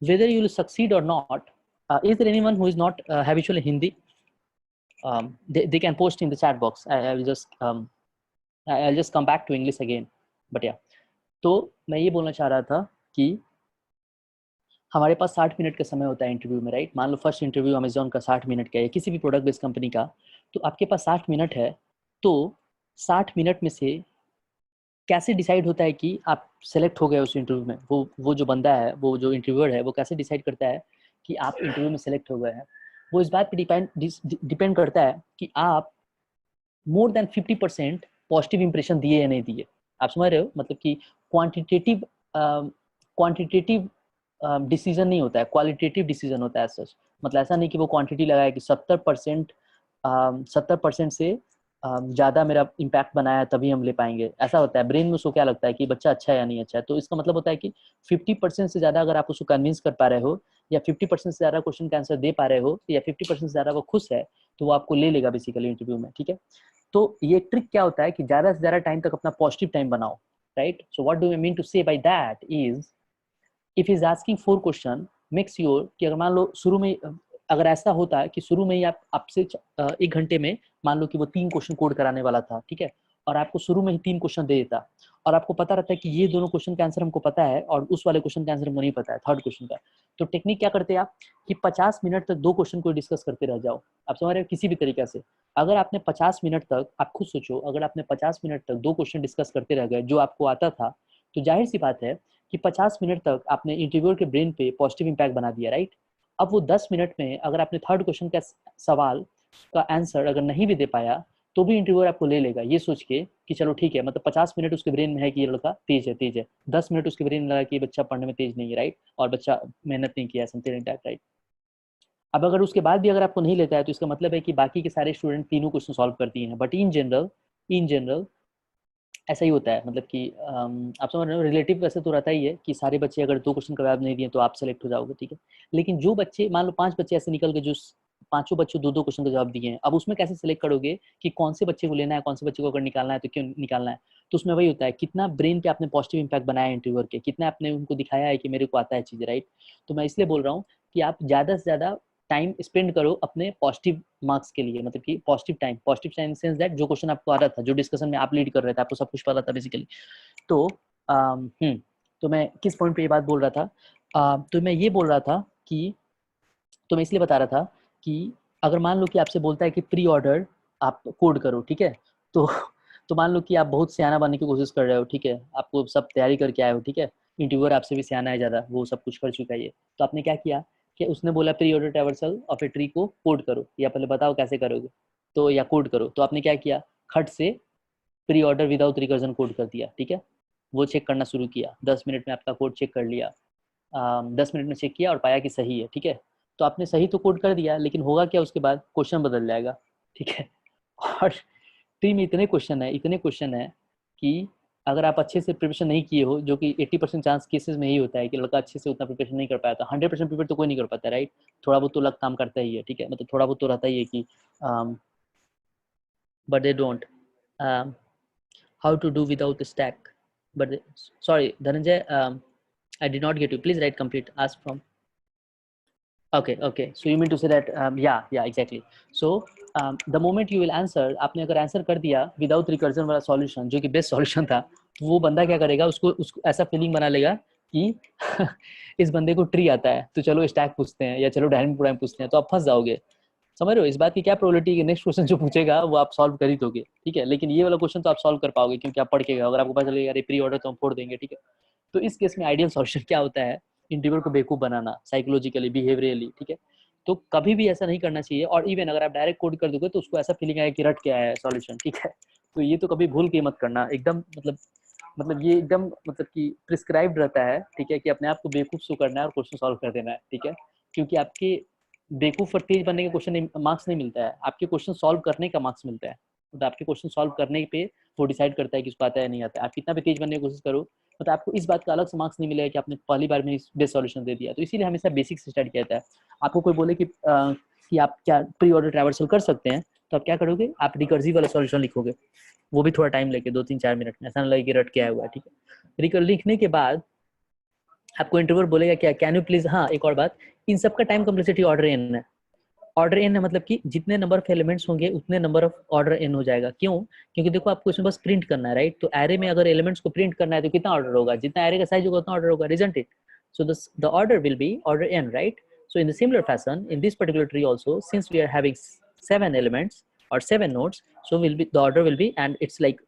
whether you will succeed or not, is there anyone who is not habitual in Hindi? They can post in the chat box. I'll just come back to English again. But yeah, तो मैं ये बोलना चाह रहा था कि हमारे पास 60 minute का समय होता है इंटरव्यू में, राइट? मान लो फर्स्ट इंटरव्यू अमेजोन का 60 मिनट का है, किसी भी प्रोडक्ट बेस्ड कंपनी का, तो आपके पास 60 मिनट है। तो 60 मिनट में से कैसे डिसाइड होता है कि आप सेलेक्ट हो गए उस इंटरव्यू में? वो जो बंदा है, वो जो इंटरव्यूअर है, वो कैसे डिसाइड करता है कि आप इंटरव्यू में सेलेक्ट हो गए हैं? वो इस बात पे डिपेंड करता है कि आप मोर देन 50% पॉजिटिव इंप्रेशन दिए या नहीं दिए। आप समझ रहे हो? मतलब कि क्वांटिटेटिव डिसीजन नहीं होता है, क्वालिटेटिव डिसीजन होता है सच। मतलब ऐसा नहीं कि वो क्वांटिटी लगाया कि 70% से ज़्यादा मेरा इम्पैक्ट बनाया तभी हम ले पाएंगे, ऐसा होता है। ब्रेन में उसको क्या लगता है कि बच्चा अच्छा है या नहीं अच्छा है। तो इसका मतलब होता है कि 50% से ज़्यादा अगर आप उसको कन्विंस कर पा रहे हो, या 50% से ज़्यादा क्वेश्चन का आंसर दे पा रहे हो, या 50% से ज़्यादा वो खुश है, तो वो आपको ले लेगा बेसिकली इंटरव्यू में, ठीक है? तो ये ट्रिक क्या होता है कि ज़्यादा से ज़्यादा टाइम तक अपना पॉजिटिव टाइम बनाओ, right? So what do I mean to say by that is, if is asking 4 question, make sure कि अगर मान लो शुरू में, अगर ऐसा होता है कि शुरू में ही आपसे 1 घंटे में मान लो कि वो 3 क्वेश्चन कोड कराने वाला था, ठीक है, और आपको शुरू में ही 3 क्वेश्चन दे देता, और आपको पता रहता है कि ये दोनों क्वेश्चन का आंसर हमको पता है और उस वाले क्वेश्चन का आंसर हमको नहीं पता है, थर्ड क्वेश्चन का, तो टेक्निक क्या करते हैं आप कि 50 मिनट तक 2 क्वेश्चन को डिस्कस करते रह जाओ। आप समझ रहे हो? किसी भी तरीके से अगर आपने 50 मिनट तक, आप खुद सोचो, अगर आपने 50 मिनट तक 2 क्वेश्चन डिस्कस करते रह गए जो आपको आता था, तो जाहिर सी बात है कि 50 मिनट तक आपने इंटरव्यूअर के ब्रेन पे पॉजिटिव इंपैक्ट बना दिया, राइट? अब वो 10 मिनट में अगर आपने थर्ड क्वेश्चन का सवाल का आंसर अगर नहीं भी दे पाया, तो भी इंटरव्यूअर आपको ले लेगा ये सोच के कि चलो ठीक है, मतलब 50 मिनट उसके ब्रेन में है कि ये लड़का तेज है, 10 मिनट उसके ब्रेन में लगा कि बच्चा पढ़ने में तेज नहीं है, राइट? और बच्चा मेहनत नहीं किया, समथिंग लाइक दैट, राइट? अब अगर उसके बाद भी अगर आपको नहीं लेता है, तो इसका मतलब है कि बाकी के सारे स्टूडेंट तीनों क्वेश्चन सॉल्व करती हैं। बट इन जनरल ऐसा ही होता है, मतलब कि आप समझ रहे हो, रिलेटिव वैसे तो रहता ही है कि सारे बच्चे अगर 2 क्वेश्चन का जवाब नहीं दिए तो आप सेलेक्ट हो जाओगे, ठीक है? लेकिन जो बच्चे, मान लो 5 बच्चे ऐसे निकल गए जो पांचों बच्चों 2-2 क्वेश्चन का जवाब दिए हैं, अब उसमें कैसे सेलेक्ट करोगे कि कौन से बच्चे को लेना है, कौन से बच्चे को अगर निकालना है तो क्यों निकालना है? तो उसमें वही होता है, कितना ब्रेन पे आपने पॉजिटिव इंपैक्ट बनाया है इंटरव्यूअर के, कितना आपने उनको दिखाया है कि मेरे को आता है चीज़, राइट? तो मैं इसलिए बोल रहा हूँ कि आप ज़्यादा से ज़्यादा टाइम स्पेंड करो अपने पॉजिटिव मार्क्स के लिए, मतलब कि positive time in sense that जो क्वेश्चन आपको आ रहा था, जो डिस्कशन में आप लीड कर रहे थे, आपको सब कुछ पता था बेसिकली। तो तो मैं किस पॉइंट पे ये बात बोल रहा था? तो मैं ये बोल रहा था कि, तो मैं इसलिए बता रहा था कि अगर मान लो कि आपसे बोलता है कि प्री ऑर्डर आप कोड करो, ठीक है? तो मान लो कि आप बहुत सियाना बनने की कोशिश कर रहे हो, ठीक है? आपको सब तैयारी करके आए हो, ठीक है? इंटरव्यूअर आपसे भी सियाना है ज़्यादा, वो सब कुछ कर चुका है ये। तो आपने क्या किया कि उसने बोला pre order traversal of a tree को कोड करो, या पहले बताओ कैसे करोगे, तो या कोड करो। तो आपने क्या किया, खट से pre order without recursion code कर दिया, ठीक है। वो चेक करना शुरू किया, 10 मिनट में आपका कोड चेक कर लिया, 10 मिनट में चेक किया और पाया कि सही है, ठीक है। तो आपने सही तो कोड कर दिया, लेकिन होगा क्या उसके बाद, क्वेश्चन बदल जाएगा, ठीक है। और ट्री में इतने क्वेश्चन है कि अगर आप अच्छे से प्रिपरेशन नहीं किए हो, जो कि 80% चांस केसेस में ही होता है कि लड़का अच्छे से उतना प्रिपरेशन नहीं कर पाया, तो 100% प्रिपेयर तो कोई नहीं कर पाता, राइट। थोड़ा बहुत तो लक काम करता ही है, ठीक है, मतलब थोड़ा बहुत तो रहता ही है कि but they don't how to do without a stack. But sorry, Dhananjay, I did not get you. Please write complete. Ask from. Okay. So you mean to say that yeah, exactly. So the moment you will answer, आपने अगर answer कर दिया without recursion वाला solution जो कि best solution था, वो बंदा क्या करेगा, उसको ऐसा फीलिंग बना लेगा कि इस बंदे को ट्री आता है, तो चलो स्टैक पूछते हैं या चलो डायनेमिक प्रोग्राम पूछते हैं, तो आप फंस जाओगे। समझ रहे हो इस बात की क्या प्रोबेबिलिटी है, नेक्स्ट क्वेश्चन जो पूछेगा वो आप सॉल्व कर ही दोगे, ठीक है। लेकिन ये वाला क्वेश्चन तो आप सॉल्व कर पाओगे क्योंकि आप पढ़ के गए, अगर आपको पता चलेगा अरे प्री ऑर्डर तो हम फोड़ देंगे, ठीक है। तो इस केस में आइडियल सॉल्यूशन क्या होता है, इंटरव्यूअर को बेवकूफ बनाना साइकोलॉजिकली बिहेवियरली, ठीक है। तो कभी भी ऐसा नहीं करना चाहिए, और इवन अगर आप डायरेक्ट कोड कर दोगे तो उसको ऐसा फीलिंग आएगा कि रट के आया है सॉल्यूशन, ठीक है। तो ये तो कभी भूल के मत करना, एकदम मतलब ये एकदम मतलब कि प्रिस्क्राइब्ड रहता है, ठीक है, कि अपने आप को बेवकूफ शो करना है और क्वेश्चन सॉल्व कर देना है, ठीक है। क्योंकि आपके बेवकूफ और तेज बनने के क्वेश्चन मार्क्स नहीं मिलता है, आपके क्वेश्चन सॉल्व करने का मार्क्स मिलता है। मतलब आपके क्वेश्चन सॉल्व करने पे वो डिसाइड करता है कि उसको आता है नहीं आता है। आप कितना भी तेज बनने की कोशिश करो, मतलब आपको इस बात का अलग से मार्क्स नहीं मिलेगा कि आपने पहली बार में बेस्ट सॉल्यूशन दे दिया। तो इसीलिए हमेशा बेसिक से स्टार्ट किया जाता है। आपको कोई बोले कि आप क्या प्री ऑर्डर ट्रैवर्सल कर सकते हैं, तो आप क्या करोगे, आप रिकर्सिव वाला सॉल्यूशन लिखोगे, वो भी थोड़ा टाइम लेके 2-3-4 मिनट में, ऐसा ना लगे कि रट के आया हुआ है, ठीक है। रिकर लिखने के बाद आपको इंटरव्यूअर बोलेगा क्या, कैन यू प्लीज, हाँ एक और बात, इन सबका टाइम कम्प्लेक्सिटी ऑर्डर एन है। ऑर्डर एन है मतलब कि जितने नंबर ऑफ एलिमेंट्स होंगे उतने नंबर ऑफ ऑर्डर एन हो जाएगा। क्यों? क्योंकि देखो आपको इसमें बस प्रिंट करना है, राइट। तो एरे में अगर एलिमेंट्स को प्रिंट करना है तो कितना ऑर्डर होगा, जितना एरे का साइज होगा उतना ऑर्डर होगा, isn't it? So the order will be order n, right? So in the similar fashion, in this particular tree also, since we are having 7 elements or 7 nodes, so will be the order will be, and it's like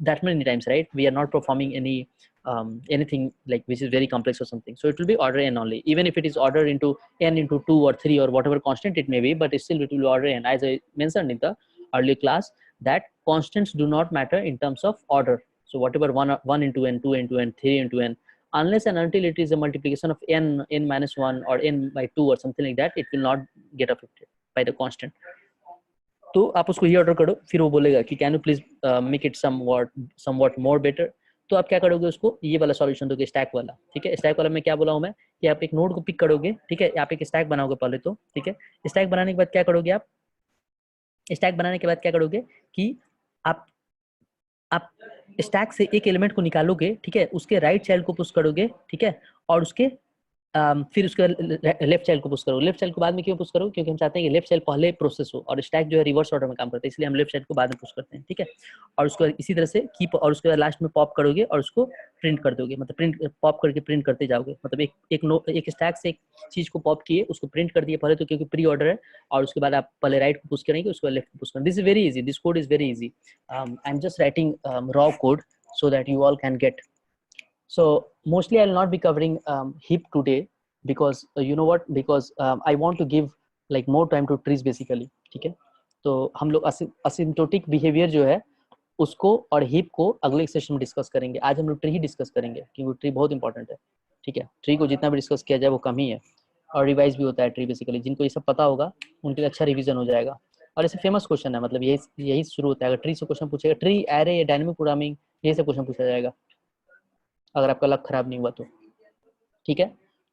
that many times, right? We are not performing anything like which is very complex or something, so it will be order n only, even if it is ordered into n into 2 or 3 or whatever constant it may be, but still it will be order n. As I mentioned in the earlier class, that constants do not matter in terms of order. So whatever 1 into n, 2 into n, 3 into n, unless and until it is a multiplication of n minus 1 or n by 2 or something like that, it will not get affected by the constant. तो आप उसको ये order करो, फिर वो बोलेगा कि can you please make it somewhat more better. तो आप क्या करोगे, उसको ये वाला सॉल्यूशन दोगे, स्टैक वाला, ठीक है। स्टैक वाला में क्या बोला हूँ मैं, कि आप एक नोड को पिक करोगे, ठीक है, आप एक स्टैक बनाओगे पहले तो, ठीक है। स्टैक बनाने के बाद क्या करोगे, आप स्टैक बनाने के बाद क्या करोगे कि आप स्टैक से एक एलिमेंट को निकालोगे, ठीक है, उसके राइट चाइल्ड को पुश करोगे, ठीक है, और उसके फिर उसके लेफ्ट चाइल्ड को पुश करो। लेफ्ट चाइल्ड को बाद में क्यों पुश करो, क्योंकि हम चाहते हैं कि लेफ्ट चाइल्ड पहले प्रोसेस हो, और स्टैक जो है रिवर्स ऑर्डर में काम करता है, इसलिए हम लेफ्ट चाइल्ड को बाद में पुश करते हैं, ठीक है। और उसको इसी तरह से कीप, और उसके बाद लास्ट में पॉप करोगे और उसको प्रिंट कर दोगे, मतलब प्रिंट पॉप करके प्रिंट करते जाओगे, मतलब एक स्टैक से एक चीज को पॉप किए, उसको प्रिंट कर दिए पहले तो, क्योंकि प्री ऑर्डर है, और उसके बाद आप पहले राइट को पुश करेंगे, उसके बाद लेफ्ट को पुश करेंगे। This is very easy, this code is very easy. I am just writing raw code so that you all can get. So mostly I'll not be covering heap today, because you know what, because I want to give like more time to trees basically, ठीक है। तो हम लोग asymptotic behavior जो है उसको और heap को अगले सेशन में डिस्कस करेंगे। आज हम लोग ट्री ही डिस्कस करेंगे क्योंकि ट्री बहुत इंपॉर्टेंट है, ठीक है। ट्री को जितना भी डिस्कस किया जाए वो कम ही है, और रिवाइज भी होता है ट्री बेसिकली। जिनको ये सब पता होगा उनके लिए अच्छा रिवीजन हो जाएगा। और ऐसे फेमस क्वेश्चन है, मतलब यही शुरू होता है। अगर ट्री से क्वेश्चन पूछेगा, ट्री, एरे, डायनेमिक प्रोग्रामिंग, ये सब क्वेश्चन पूछा जाएगा अगर आपका लक खराब नहीं हुआ तो, ठीक है।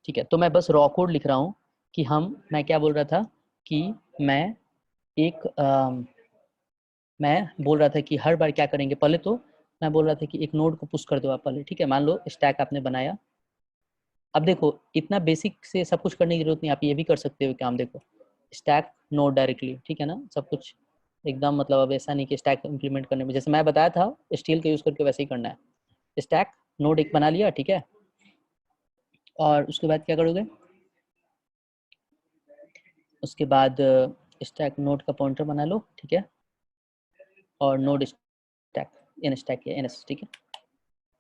ठीक है, तो मैं बस रॉ कोड लिख रहा हूँ कि मैं क्या बोल रहा था कि मैं मैं बोल रहा था कि हर बार क्या करेंगे, पहले तो मैं बोल रहा था कि एक नोड को पुश कर दो आप पहले, ठीक है। मान लो स्टैक आपने बनाया। अब देखो इतना बेसिक से सब कुछ करने की जरूरत नहीं, आप ये भी कर सकते हो काम। देखो स्टैक नोड डायरेक्टली, ठीक है ना, सब कुछ एकदम, मतलब अब ऐसा नहीं कि स्टैक इंप्लीमेंट करने में, जैसे मैं बताया था स्टील का यूज करके, वैसे ही करना है। स्टैक नोड एक बना लिया, ठीक है, और उसके बाद क्या करोगे, उसके बाद स्टैक नोड का पॉइंटर बना लो, ठीक है, और नोड स्टैक एन स्टैक या एन एस, ठीक है।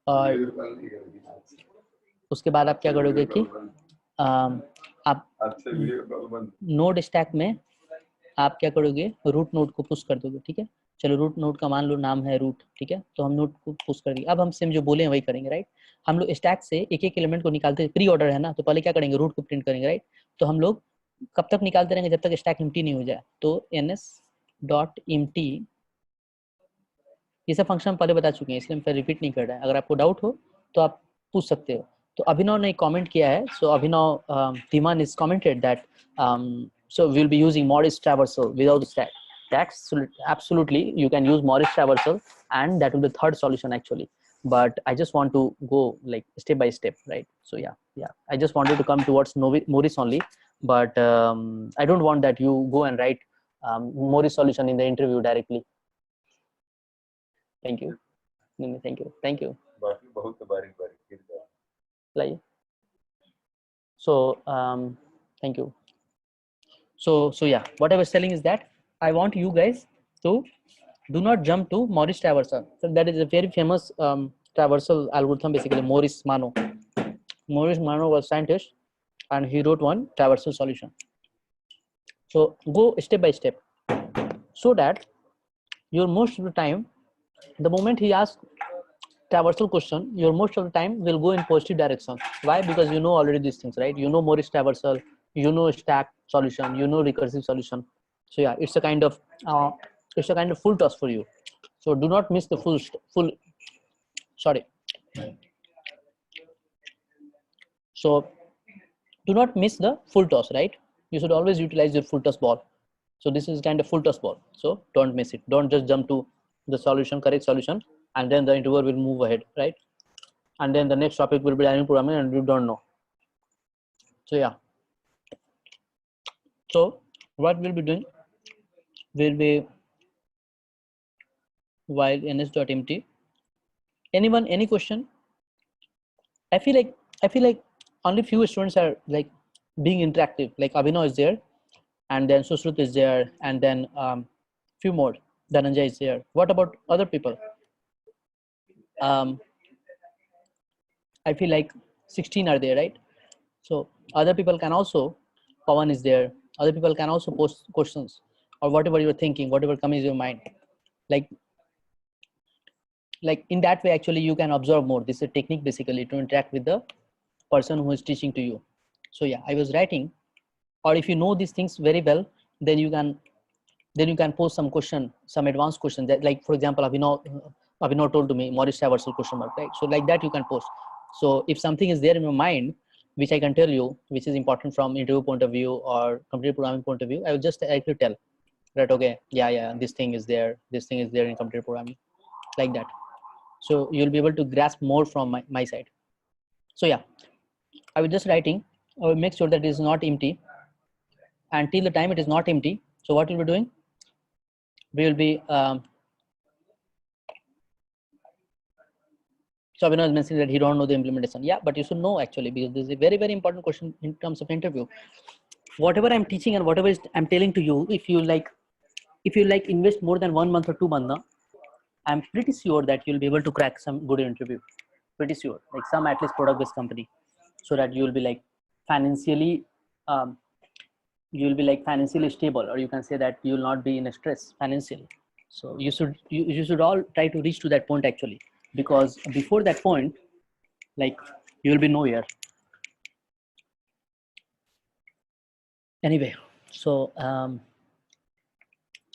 और उसके बाद आप क्या करोगे कि आप नोड स्टैक में आप क्या करोगे, रूट नोड को पुश कर दोगे, ठीक है। चलो रूट नोड का मान लो नाम है रूट, ठीक है, तो हम नोड को पुश कर दिए। अब हम सेम जो बोले हैं वही करेंगे, राइट। हम लोग स्टैक से एक एक एलिमेंट को निकालते, प्री ऑर्डर है ना, तो पहले क्या करेंगे, रूट को प्रिंट करेंगे, राइट। तो हम लोग कब तक निकालते रहेंगे, जब तक स्टैक एम्प्टी नहीं हो जाए। तो ns.empty, ये सब फंक्शन पहले बता चुके हैं, इसलिए हम फिर रिपीट नहीं कर रहे हैं। अगर आपको डाउट हो तो आप पूछ सकते हो। तो अभिनव ने कमेंट किया है, so Abhinav Dhiman is commented that so we'll be using Morris traversal without stack. That's absolutely, you can use Morris traversal, and that will be the third solution actually. But I just want to go like step by step, right? So yeah, I just wanted to come towards Morris only, but I don't want that you go and write Morris solution in the interview directly. Thank you. Thank you. Like, so thank you. So yeah, what I was telling is that I want you guys to do not jump to Morris traversal. So that is a very famous traversal algorithm, basically Morris Mano. Morris Mano was scientist and he wrote one traversal solution. So go step by step, so that your most of the time, the moment he asks traversal question, your most of the time will go in positive direction. Why? Because you know already these things, right? You know Morris traversal, you know stack solution, you know recursive solution. So yeah, it's a kind of full toss for you. So do not miss the full sorry. So do not miss the full toss, right? You should always utilize your full toss ball. So this is kind of full toss ball. So don't miss it. Don't just jump to the solution, correct solution, and then the interviewer will move ahead, right? And then the next topic will be dynamic programming and you don't know. So yeah. So what we'll be doing will be while ns.empty. Anyone, any question? I feel like only few students are like being interactive. Like Abhinav is there, and then Susrut is there, and then few more. Dhananjay is there. What about other people? I feel like 16 are there, right? So other people can also, Pawan is there. Other people can also post questions or whatever you're thinking, whatever comes in your mind. Like in that way, actually, you can observe more. This is a technique basically to interact with the person who is teaching to you. So yeah, I was writing, or if you know these things very well, then you can post some question, some advanced question that, like for example, Abhinav told to me Morris traversal question mark, right? So like that you can post. So if something is there in your mind, which I can tell you, which is important from interview point of view or computer programming point of view, I will just actually tell that, okay, yeah, this thing is there in computer programming, like that. So you'll be able to grasp more from my side. So yeah, I will just writing, I will make sure that it is not empty, and till the time it is not empty, so what we'll be doing, we will be so Abhinav is mentioning that he don't know the implementation. Yeah, but you should know actually, because this is a very, very important question in terms of interview. Whatever I'm teaching and whatever I'm telling to you, if you like invest more than 1 month or 2 months now, I'm pretty sure that you'll be able to crack some good interview. Pretty sure, like some at least product-based company, so that you will be like financially, financially stable, or you can say that you will not be in a stress financially. So you should all try to reach to that point actually, because before that point, like you will be nowhere. Anyway, so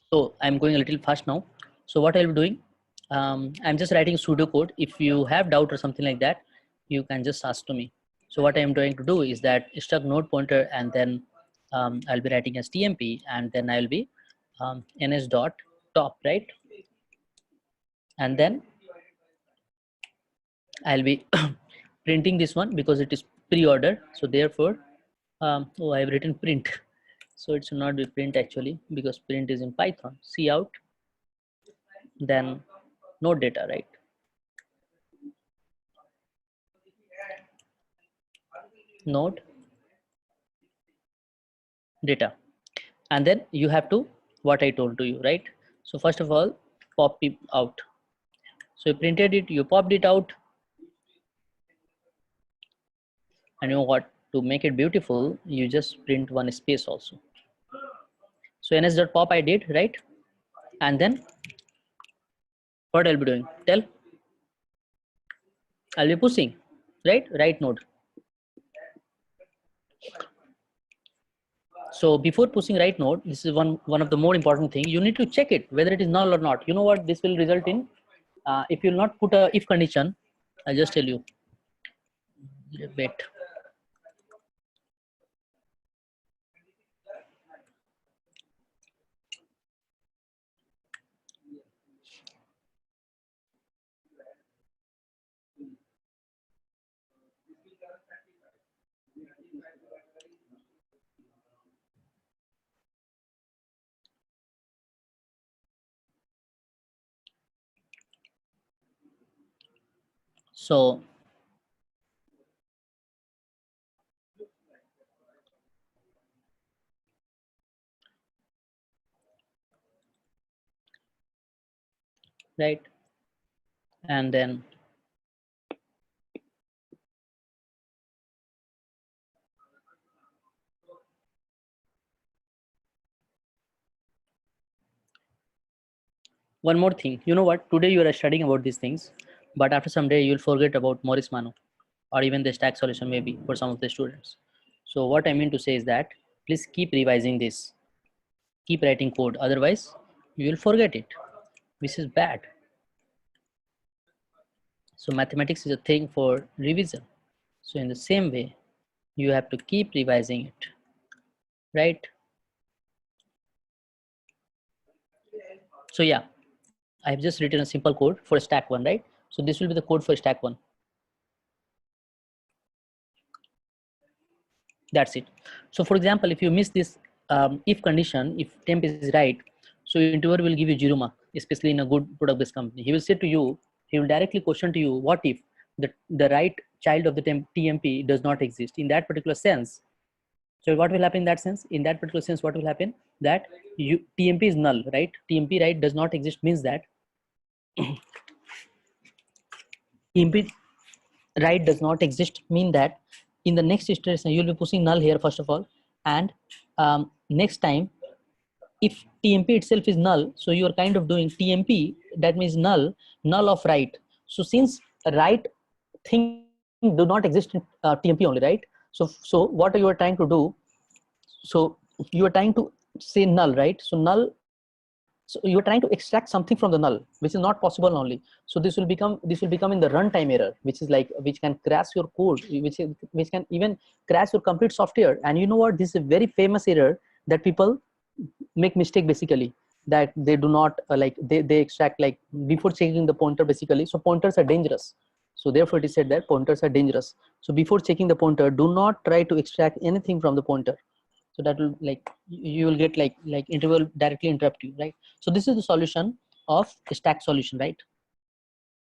so I'm going a little fast now. So what I'll be doing, I'm just writing pseudocode. If you have doubt or something like that, you can just ask to me. So what I'm trying to do is that struct node pointer, and then I'll be writing as tmp, and then I'll be ns.top, right? And then I'll be printing this one because it is pre-order. So therefore, oh, I've written print. So it should not be print actually, because print is in Python. Cout, then node data, right? Node data, and then you have to what I told to you, right? So first of all, pop it out. So you printed it, you popped it out, And you know what? To make it beautiful, you just print one space also. So ns.pop I did, right? And then what I'll be doing? Tell. I'll be pushing, right? Right node. So before pushing right node, this is one of the more important thing. You need to check it whether it is null or not. You know what this will result in? If you'll not put a if condition, I'll just tell you. Wait. So right, and then one more thing. You know what? Today you are studying about these things, but after some day you'll forget about Morris Mano or even the stack solution maybe for some of the students. So what I mean to say is that please keep revising this, keep writing code. Otherwise, you will forget it, which is bad. So mathematics is a thing for revision. So in the same way, you have to keep revising it, right? So yeah, I've just written a simple code for stack one, right? So this will be the code for stack one. That's it. So for example, if you miss this if condition, if temp is right, so interviewer will give you 0 mark, especially in a good product based company. He will say to you, he will directly question to you, what if the right child of the TMP does not exist in that particular sense? So what will happen in that sense? In that particular sense, what will happen? That TMP is null, right? TMP right does not exist means that TMP right does not exist mean that in the next iteration you will be pushing null here first of all, and next time if TMP itself is null, so you are kind of doing TMP, that means null of right. So since right thing do not exist in TMP only, right? So what you are trying to do? So you are trying to say null, right? So null. So you are trying to extract something from the null, which is not possible only. So this will become in the runtime error, which is like which can crash your code, which can even crash your complete software. And you know what? This is a very famous error that people make mistake basically, that they do not they extract like before checking the pointer basically. So pointers are dangerous. So therefore it is said that pointers are dangerous. So before checking the pointer, do not try to extract anything from the pointer. So that will you will get interval directly interrupt you, right? So this is the solution of a stack solution, right?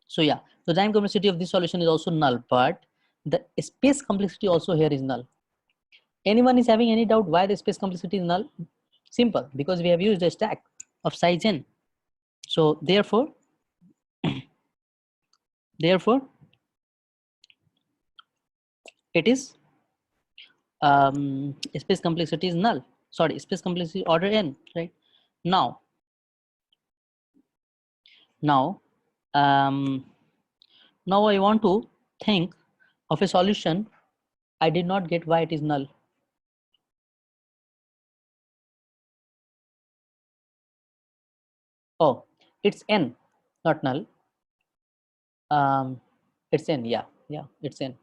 So yeah, the time complexity of this solution is also null, but the space complexity also here is null. Anyone is having any doubt why the space complexity is null? Simple, because we have used a stack of size n. So therefore it is space complexity is null. Sorry, space complexity order n, right? Now um, now I want to think of a solution. I did not get why it is null. Oh, it's n, not null. It's n, yeah, it's n.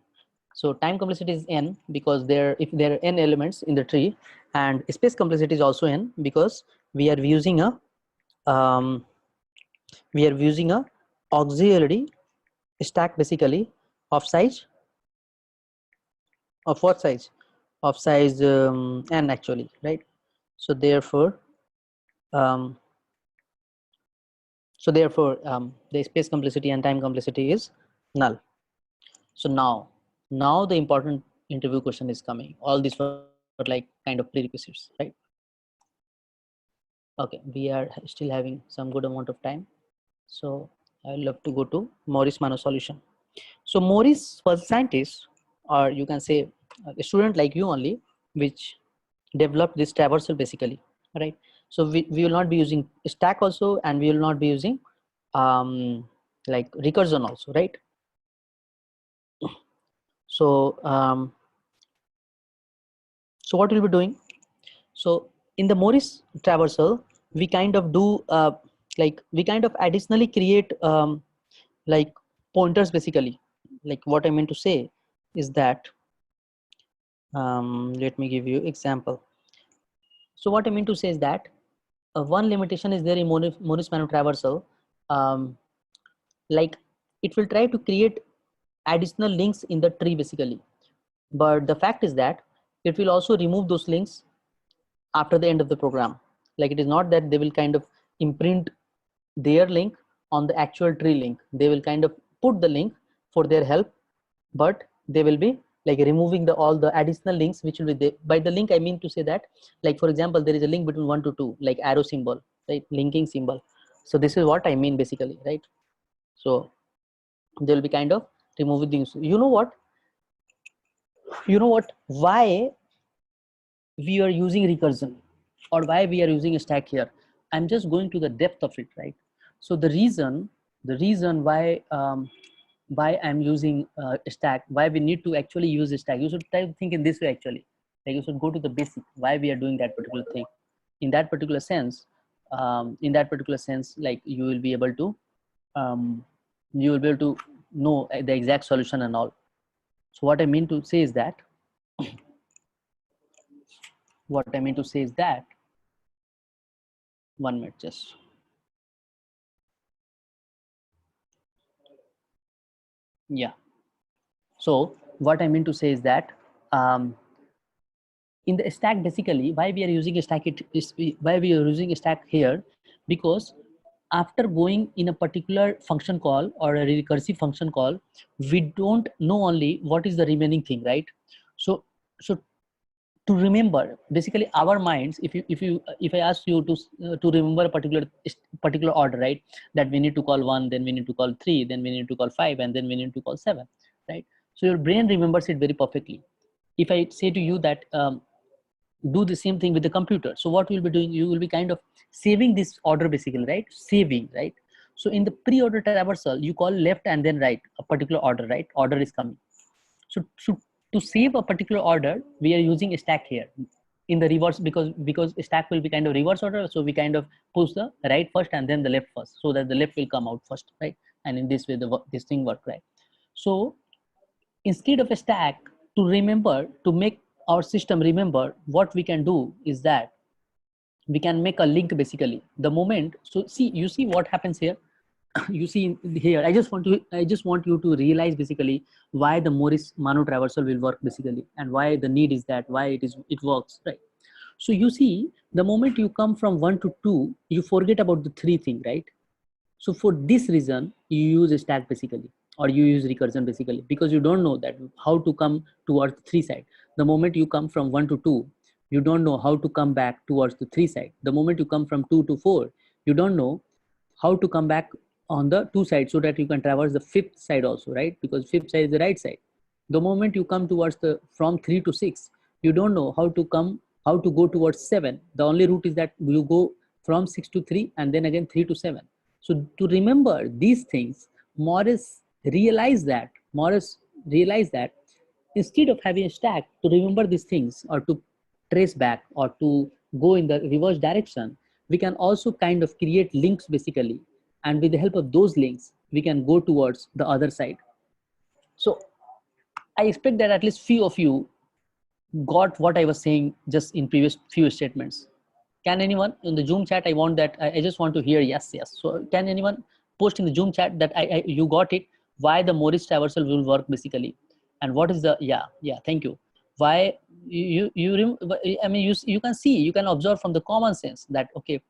So time complexity is n because if there are n elements in the tree, and space complexity is also n because we are using a auxiliary stack basically of size of what size? Of size n actually, right? So therefore the space complexity and time complexity is null. So now the important interview question is coming. All these were like kind of prerequisites, right? Okay, we are still having some good amount of time. So I love to go to Morris Mano solution. So Morris was a scientist or you can say a student like you only, which developed this traversal basically, right? So we will not be using stack also, and we will not be using like recursion also, right? So so what we'll be doing, so in the Morris traversal, we kind of do like we kind of additionally create like pointers basically. Like what I mean to say is that let me give you example. So what I mean to say is that one limitation is there in Morris-Manu traversal, um, like it will try to create additional links in the tree basically, but the fact is that it will also remove those links after the end of the program. Like it is not that they will kind of imprint their link on the actual tree link. They will kind of put the link for their help, but they will be like removing the all the additional links which will be there. By the link I mean to say that, like for example, there is a link between 1 to 2, like arrow symbol, right? Linking symbol. So this is what I mean basically, right? So they'll be kind of removing things. You know what, why we are using recursion, or why we are using a stack here? I'm just going to the depth of it, right? So the reason why I'm using a stack, why we need to actually use a stack, you should try to think in this way actually. Like you should go to the basic, why we are doing that particular thing. In that particular sense, like you will be able to know the exact solution and all. So what I mean to say is that one minute just. Yeah. So what I mean to say is that in the stack, basically, why we are using a stack, why we are using a stack here, because after going in a particular function call or a recursive function call, we don't know only what is the remaining thing, right? So to remember, basically our minds, if I ask you to remember a particular order, right? That we need to call 1, then we need to call 3, then we need to call 5, and then we need to call 7, right? So your brain remembers it very perfectly. If I say to you that do the same thing with the computer, so what you'll be doing, you will be kind of saving this order basically, right? Saving, right? So in the pre-order traversal, you call left and then right a particular order, right? Order is coming. So to save a particular order, we are using a stack here in the reverse, because stack will be kind of reverse order. So we kind of push the right first and then the left first, so that the left will come out first, right? And in this way, this thing work, right? So instead of a stack, to make our system remember, what we can do is that we can make a link basically. The moment, so you see what happens here. You see here, I just want you to realize basically why the Morris-Manu traversal will work basically, and why the need is that, why it works, right? So you see, the moment you come from 1 to 2, you forget about the 3 thing, right? So for this reason, you use a stack basically, or you use recursion basically, because you don't know that how to come towards the 3 side. The moment you come from 1 to 2, you don't know how to come back towards the 3 side. The moment you come from 2 to 4, you don't know how to come back on the 2 side, so that you can traverse the 5th side also, right? Because 5th side is the right side. The moment you come towards the from 3 to 6, you don't know how to go towards 7. The only route is that you go from 6 to 3 and then again 3 to 7. So to remember these things, Morris realized that instead of having a stack to remember these things, or to trace back, or to go in the reverse direction, we can also kind of create links basically. And with the help of those links, we can go towards the other side. So I expect that at least few of you got what I was saying just in previous few statements. Can anyone in the Zoom chat? I want that. I just want to hear yes, yes. So can anyone post in the Zoom chat that you got it? Why the Morris traversal will work basically, and what is the yeah. Thank you. Why I mean you can see, you can observe from the common sense that okay,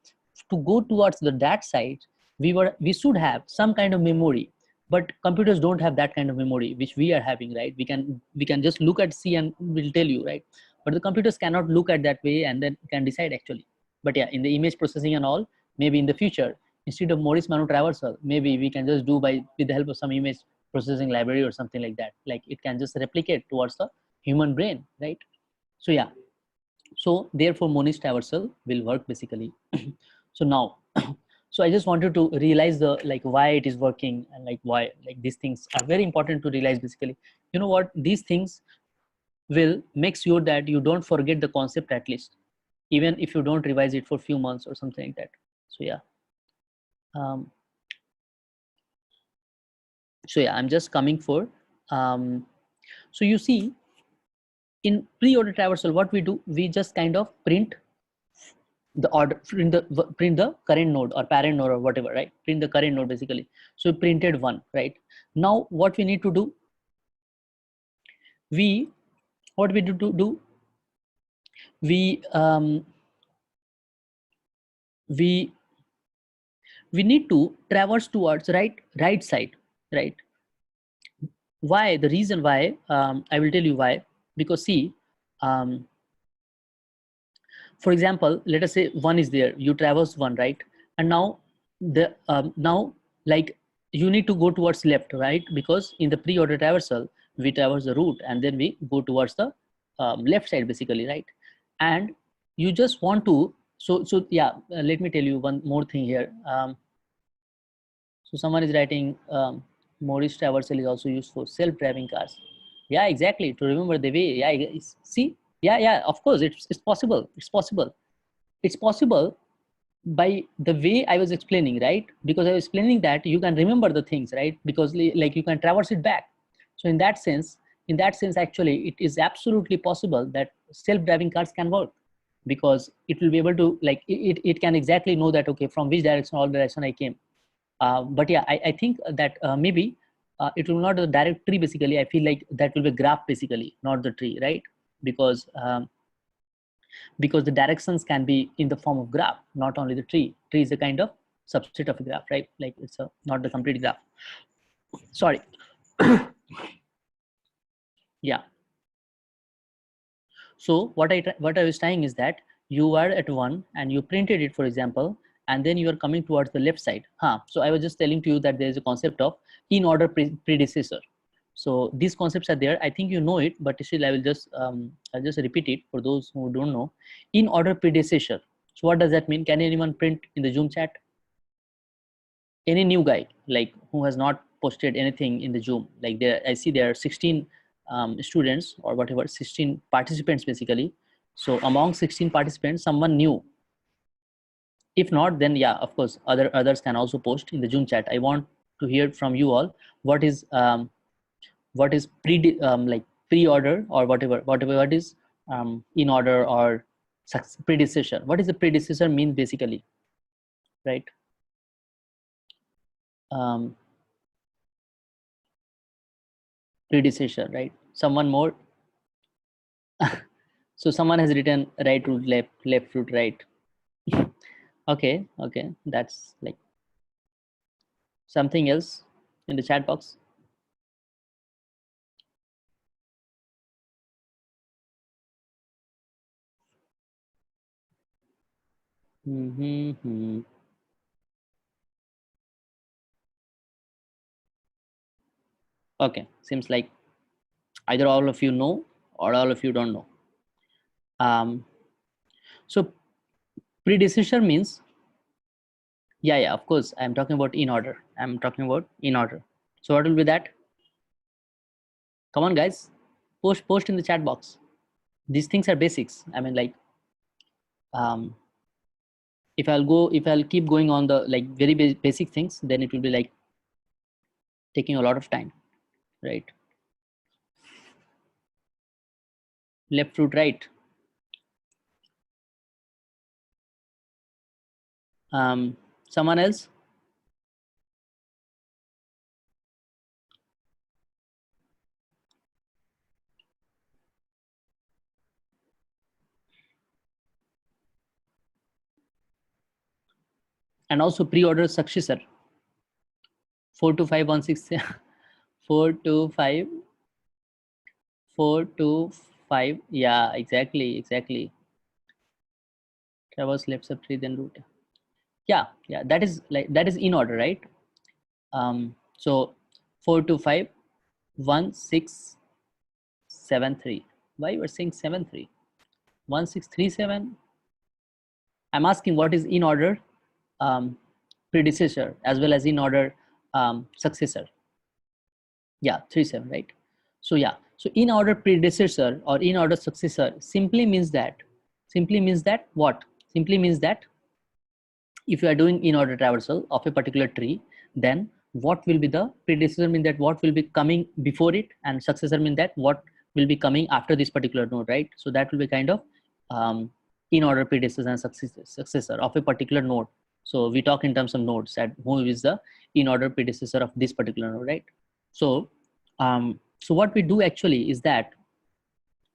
to go towards that side, we should have some kind of memory, but computers don't have that kind of memory which we are having, right? We can just look at C and we'll tell you, right? But the computers cannot look at that way and then can decide actually. But yeah, in the image processing and all, maybe in the future, instead of Morris-Manu traversal, maybe we can just do by with the help of some image processing library or something like that. Like it can just replicate towards the human brain, right? So yeah, so therefore Monist traversal will work basically. So now, so I just wanted to realize the like why it is working, and like why like these things are very important to realize basically. You know what, these things will make sure that you don't forget the concept, at least even if you don't revise it for a few months or something like that. So yeah, um, so yeah, I'm just coming for so you see, in pre-order traversal what we do, we just kind of print the order, print the current node or parent node or whatever, right? Print the current node basically. So we printed one, right? Now what we need to do, we what we do we we we need to traverse towards right side, right? Why? The reason why, I will tell you why. Because see, um, for example, let us say one is there, you traverse one, right? And now the now like you need to go towards left, right? Because in the pre-order traversal we traverse the route and then we go towards the left side basically, right? And you just want to, so yeah, let me tell you one more thing here. So someone is writing, Morris traversal is also used for self-driving cars. Yeah, exactly. To remember the way. Yeah, see. Yeah, yeah. Of course, it's possible. It's possible. It's possible by the way I was explaining, right? Because I was explaining that you can remember the things, right? Because like you can traverse it back. So in that sense, actually, it is absolutely possible that self-driving cars can work, because it will be able to like it can exactly know that okay, from which direction, all direction I came. But yeah, I think that maybe it will not a direct tree basically. I feel like that will be a graph basically, not the tree, right? Because because the directions can be in the form of graph, not only the tree. Tree is a kind of subset of a graph, right? Like it's a not the complete graph. Sorry. Yeah. So what I was saying is that you are at one and you printed it, for example, and then you are coming towards the left side. So I was just telling to you that there is a concept of in order predecessor. So these concepts are there. I think you know it, but still I'll just repeat it for those who don't know. In order predecessor. So what does that mean? Can anyone print in the Zoom chat? Any new guy like who has not posted anything in the Zoom, like there I see there are 16 students or whatever, 16 participants basically. So among 16 participants, someone new. If not, then yeah, of course others can also post in the Zoom chat. I want to hear from you all what is like pre-order or whatever what is in order or predecessor. What is the predecessor mean basically, right? um, Predecessor, right? Someone more. So someone has written right root left, left root right. Okay, okay, that's like something else in the chat box. Mm-hmm. Okay, seems like either all of you know or all of you don't know. So predecessor means, yeah, of course, I'm talking about in order. I'm talking about in order. So what will be that? Come on, guys, post in the chat box. These things are basics. I mean, like, if I'll keep going on the like very basic things, then it will be like taking a lot of time, right? Left root right. Someone else? And also pre-order successor. 42516. 425. 425. Yeah, exactly. Traverse left subtree then root. Yeah, that is in order, right? So 4251673. Why you are saying 73? 1637. I'm asking what is in order predecessor as well as in order successor. Yeah, 37, right? So yeah, so in order predecessor or in order successor simply means that what? Simply means that if you are doing in order traversal of a particular tree, then what will be the predecessor, mean that what will be coming before it, and successor mean that what will be coming after this particular node, right? So that will be kind of in order predecessor and successor of a particular node. So we talk in terms of nodes, that who is the in order predecessor of this particular node, right? So so what we do actually is that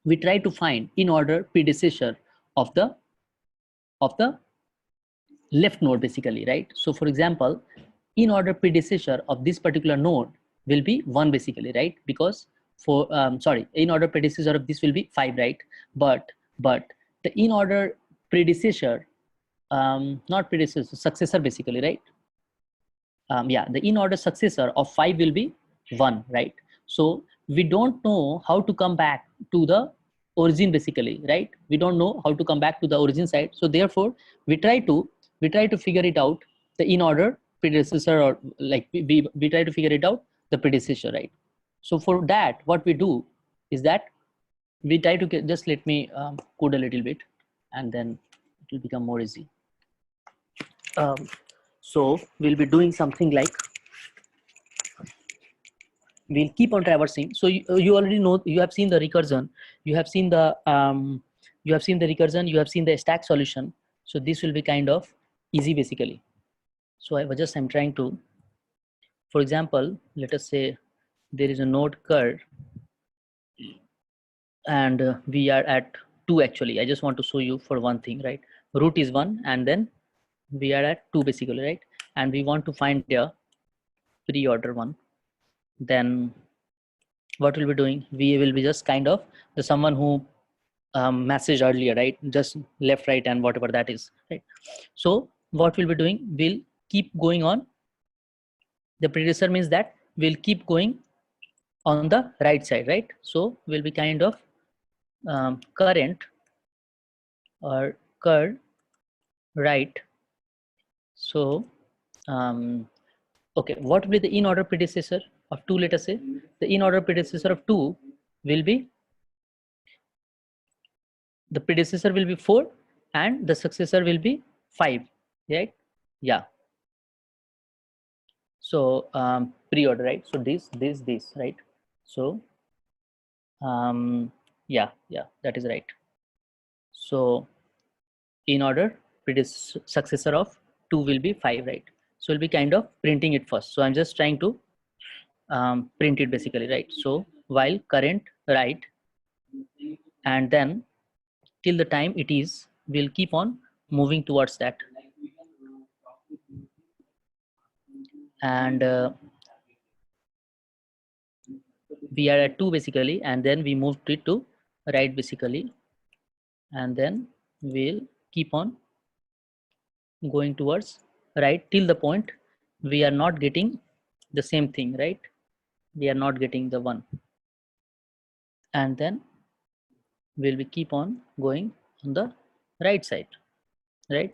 we try to find in order predecessor of the left node basically, right? So for example, in order predecessor of this particular node will be 1 basically, right? Because for in order predecessor of this will be 5, right? But the in order predecessor, not predecessor, successor basically, right? Yeah, the in order successor of 5 will be 1, right? So we don't know how to come back to the origin basically, right? We don't know how to come back to the origin side. So therefore we try to figure it out, the in order predecessor, or like we try to figure it out the predecessor, right? So for that what we do is that we try to get, just let me code a little bit and then it will become more easy. So we'll be doing something like, we'll keep on traversing. So you already know, you have seen the recursion, you have seen the recursion, you have seen the stack solution. So this will be kind of easy basically. So I'm trying to, for example, let us say there is a node curve and we are at 2 actually. I just want to show you for one thing, right? Root is 1 and then we are at 2 basically, right? And we want to find a pre-order one. Then what we'll be doing, we will be just kind of the someone who messaged earlier, right? Just left, right, and whatever that is, right? So what we'll be doing, we'll keep going on. The predecessor means that we'll keep going on the right side, right? So we'll be kind of current or curd right. So okay, what will be the in order predecessor of 2? Let us say the in order predecessor of 2 will be, the predecessor will be 4 and the successor will be 5, right? Yeah. So pre-order, right? So this, right? So yeah, that is right. So in order successor of 2 will be 5, right? So we'll be kind of printing it first. So I'm just trying to print it basically, right? So while current right, and then till the time it is, we'll keep on moving towards that. And we are at 2 basically, and then we moved it to right basically, and then we'll keep on going towards right till the point we are not getting the same thing, right? We are not getting the 1, and then we'll be keep on going on the right side, right?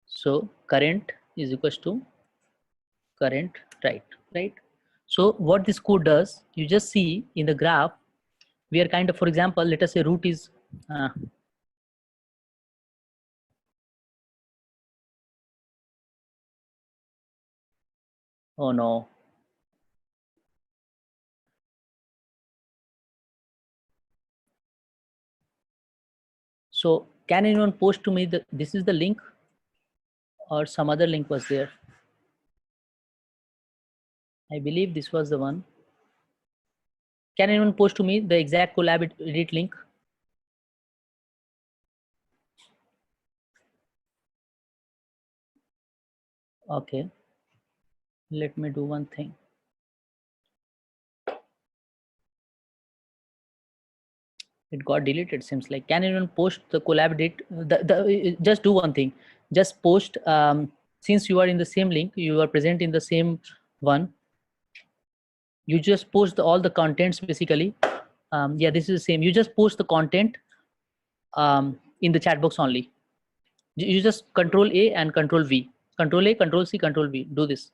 So current is equals to current right? So what this code does, you just see in the graph, we are kind of, for example, let us say root is oh no. So can anyone post to me that this is the link or some other link was there? I believe this was the one. Can anyone post to me the exact collab edit link? Okay, let me do one thing. It got deleted, seems like. Can anyone post the collab edit? Just do one thing. Just post since you are in the same link, you are present in the same one, you just post all the contents basically. Yeah, this is the same. You just post the content in the chat box only. You just Control A and Control V. Control A, Control C, Control V. Do this.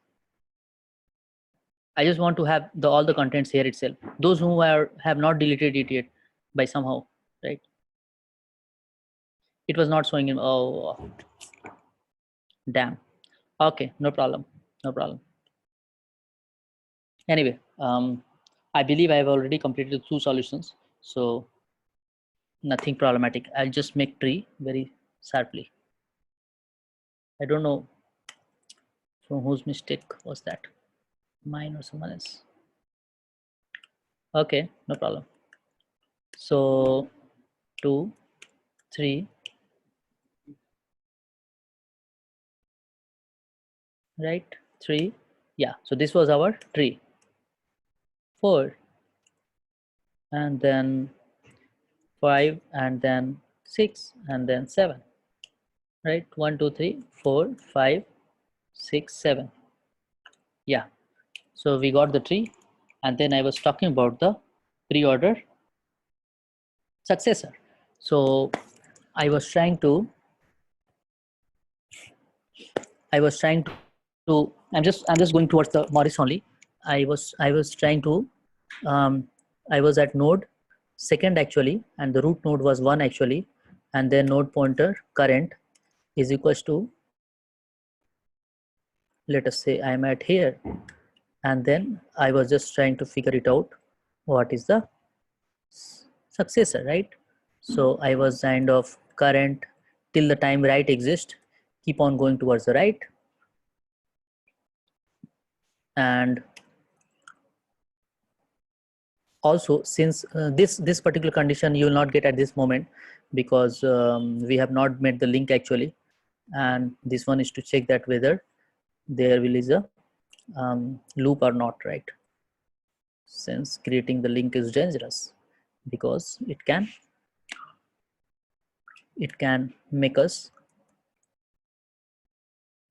I just want to have all the contents here itself. Those who have not deleted it yet by somehow, right? It was not showing in. Oh, damn. Okay, no problem. No problem. Anyway, I believe I have already completed 2 solutions, so nothing problematic. I'll just make tree very sharply. I don't know from whose mistake was that, mine or someone else. Okay, no problem. So 2, 3, right? 3, yeah. So this was our tree. 4, and then 5, and then 6, and then 7, right? 1, 2, 3, 4, 5, 6, 7. Yeah. So we got the tree, and then I was talking about the pre-order successor. So I was trying to I'm just going towards the Morris only. I was trying to I was at node second actually, and the root node was 1 actually, and then node pointer current is equals to, let us say I'm at here, and then I was just trying to figure it out what is the successor, right? So I was kind of current till the time right exists, keep on going towards the right, and also since this particular condition you will not get at this moment, because we have not made the link actually, and this one is to check that whether there will is a loop or not, right? Since creating the link is dangerous, because it can make us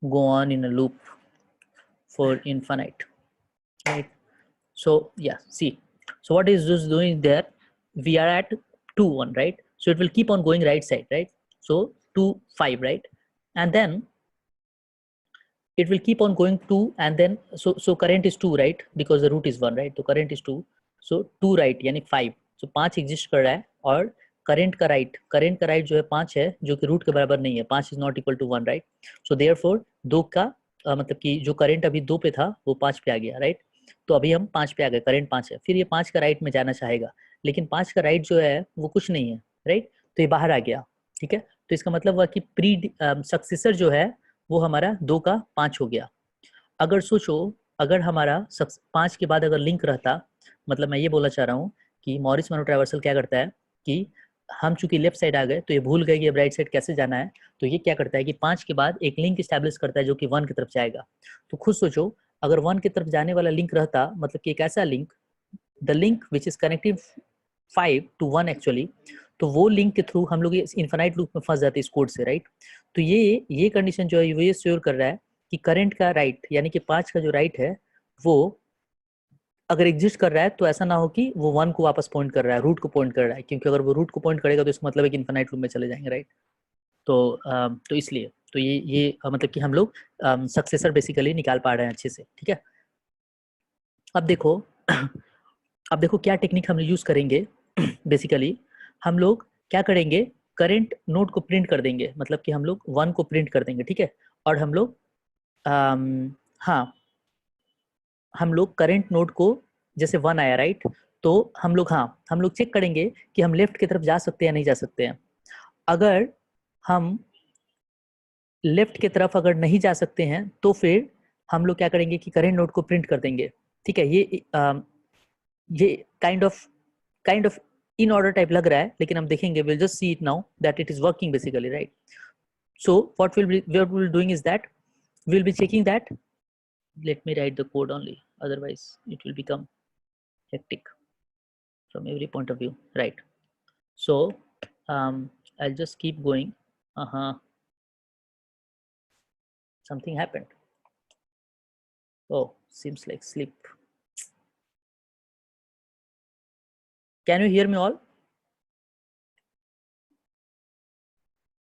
go on in a loop for infinite, right? So yeah, see, so what is this doing there? We are at 2, 1, right? So it will keep on going right side, right? So 2, 5, right? And then it will keep on going 2, and then so current is 2, right? Because the root is 1, right? So current is 2, so 2 right यानी 5, so 5 exist कर रहा है, और current का right जो है 5 है, जो कि रूट के बराबर नहीं है. 5 is not equal to 1, right? So therefore 2 का मतलब कि जो करंट अभी 2 पे था वो 5 पे आ गया, राइट? तो अभी हम 5 पे आ गए, करंट 5 है, फिर ये 5 का राइट में जाना चाहेगा, लेकिन 5 का राइट जो है वो कुछ नहीं है, राइट? तो ये बाहर आ गया, ठीक है? तो इसका मतलब हुआ कि प्री सक्सेसर जो है वो हमारा 2 का 5 हो गया. अगर सोचो, अगर हमारा 5 के बाद अगर लिंक रहता, मतलब मैं ये बोलना चाह रहा हूँ कि मॉरिस मोनो ट्रैवर्सल क्या करता है कि हम चूंकि लेफ्ट साइड आ गए तो ये भूल गए कि अब राइट साइड कैसे जाना है, तो ये क्या करता है कि 5 के बाद एक लिंक स्टैब्लिश करता है जो कि 1 की तरफ जाएगा. तो खुद सोचो, अगर 1 की तरफ जाने वाला लिंक रहता, मतलब कि एक ऐसा link, the link which is connecting 5 to 1 actually, तो वो लिंक के थ्रू हम लोग इन्फिनाइट लूप में फंस जाते हैं इस कोड से, राइट? तो ये कंडीशन जो है वो ये श्योर कर रहा है कि करंट का राइट यानी कि 5 का जो राइट है वो अगर एग्जिस्ट कर रहा है तो ऐसा ना हो कि वो 1 को वापस पॉइंट कर रहा है, रूट को पॉइंट कर रहा है, क्योंकि अगर वो रूट को पॉइंट करेगा तो इसका मतलब है कि इन्फिनाइट लूप में चले जाएंगे, राइट? तो इसलिए तो ये मतलब कि हम लोग सक्सेसर बेसिकली निकाल पा रहे हैं अच्छे से, ठीक है? अब देखो क्या टेक्निक हम यूज करेंगे. बेसिकली हम लोग क्या करेंगे, करंट नोड को प्रिंट कर देंगे, मतलब कि हम लोग 1 को प्रिंट कर देंगे, ठीक है? और हम लोग हाँ, हम लोग करंट नोड को जैसे 1 आया, राइट? तो हम लोग चेक करेंगे कि हम लेफ्ट की तरफ जा सकते हैं या नहीं जा सकते हैं. अगर हम लेफ्ट की तरफ अगर नहीं जा सकते हैं तो फिर हम लोग क्या करेंगे कि करंट नोड को प्रिंट कर देंगे, ठीक है? ये kind of in order type लग रहा है, लेकिन हम देखेंगे, will just see it now that it is working basically, right? So what we'll be doing is that we'll be checking that. Let me write the code only, otherwise it will become hectic from every point of view, right? So I'll just keep going. something happened. Oh, seems like sleep. Can you hear me all?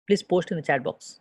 Please post in the chat box.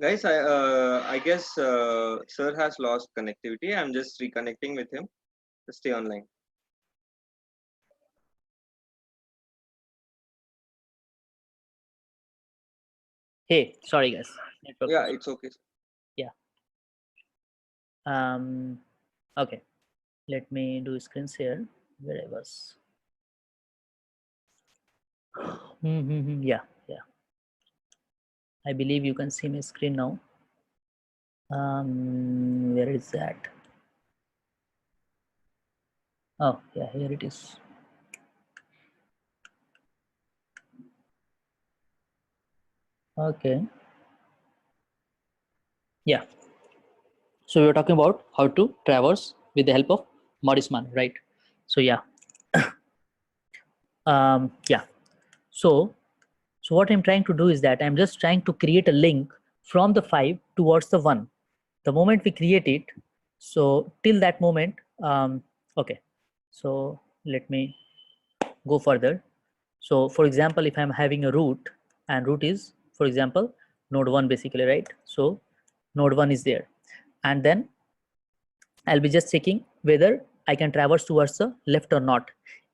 Guys, I guess sir has lost connectivity. I'm just reconnecting with him. Just stay online. Hey, sorry guys. Network Yeah, issue. it's okay. Yeah. Okay. Let me do screen share where I was. Yeah, yeah. I believe you can see my screen now. Where is that? Oh, yeah, here it is. Okay. Yeah. So we were talking about how to traverse with the help of Modisman, right? So yeah. Yeah. So what I'm trying to do is that I'm just trying to create a link from the 5 towards the 1. The moment we create it, so till that moment, okay. So let me go further. So for example, if I'm having a root and root is, for example, node 1 basically, right? So node 1 is there. And then I'll be just checking whether I can traverse towards the left or not.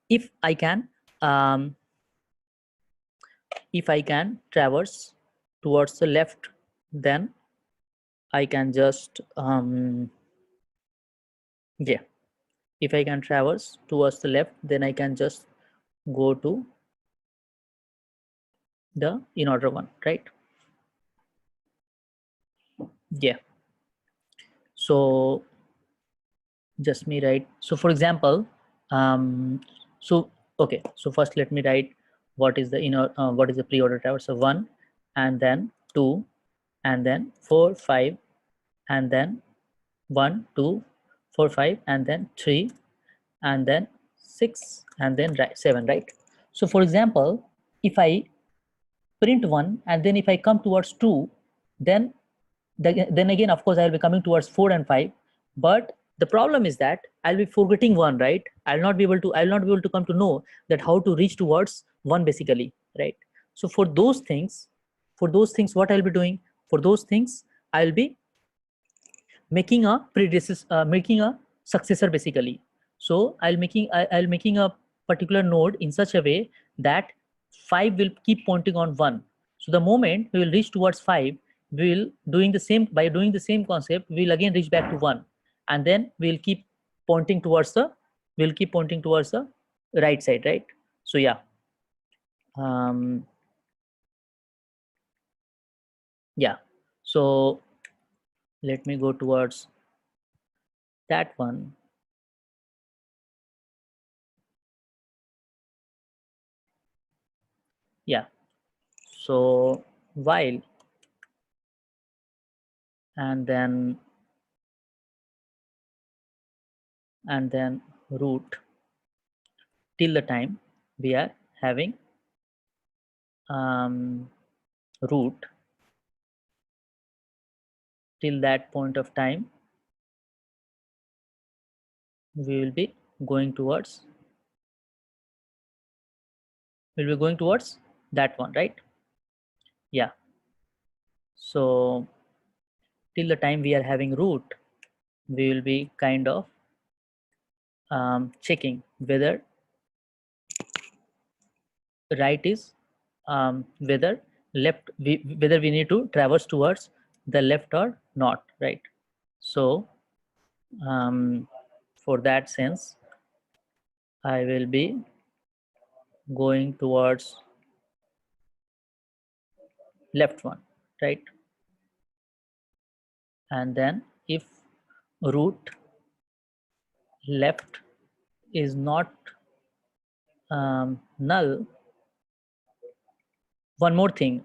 If I can, traverse towards the left, then I can just, yeah. If I can traverse towards the left, then I can just go to the in order one, right? Yeah. So just me write. So for example, so okay. So first let me write what is the inner, what is the pre-order traverse. So 1, and then 2, and then 4, 5, and then 1, 2, 4, 5, and then 3, and then 6, and then 7, right? So for example, if I print 1 and then if I come towards 2, then then again of course I'll be coming towards 4 and 5, but the problem is that I'll be forgetting 1, right? I'll not be able to come to know that how to reach towards 1 basically, right? So for those things, what I'll be doing, for those things I'll be making a making a successor basically. So I'll making a particular node in such a way that 5 will keep pointing on 1. So the moment we will reach towards 5, we will doing the same, by doing the same concept, we will again reach back to 1, and then we'll keep pointing towards the right side, right? So yeah. Yeah, so let me go towards that one. Yeah, so while, and then and then root till the time we are having root till that point of time we will be going towards that one, right? Yeah, so till the time we are having root we will be kind of checking whether right is whether whether we need to traverse towards the left or not, right? So for that sense I will be going towards left one, right? And then if root left is not null, one more thing,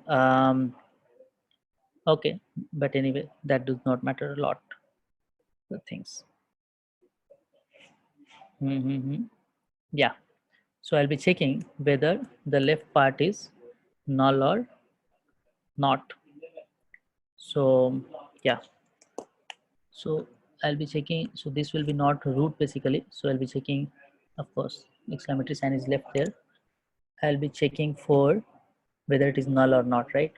okay, but anyway that does not matter a lot, the things. Yeah, so I'll be checking whether the left part is null or not. So yeah, so I'll be checking, so this will be not root basically, so I'll be checking, of course exclamatory sign is left there. I'll be checking for whether it is null or not, right?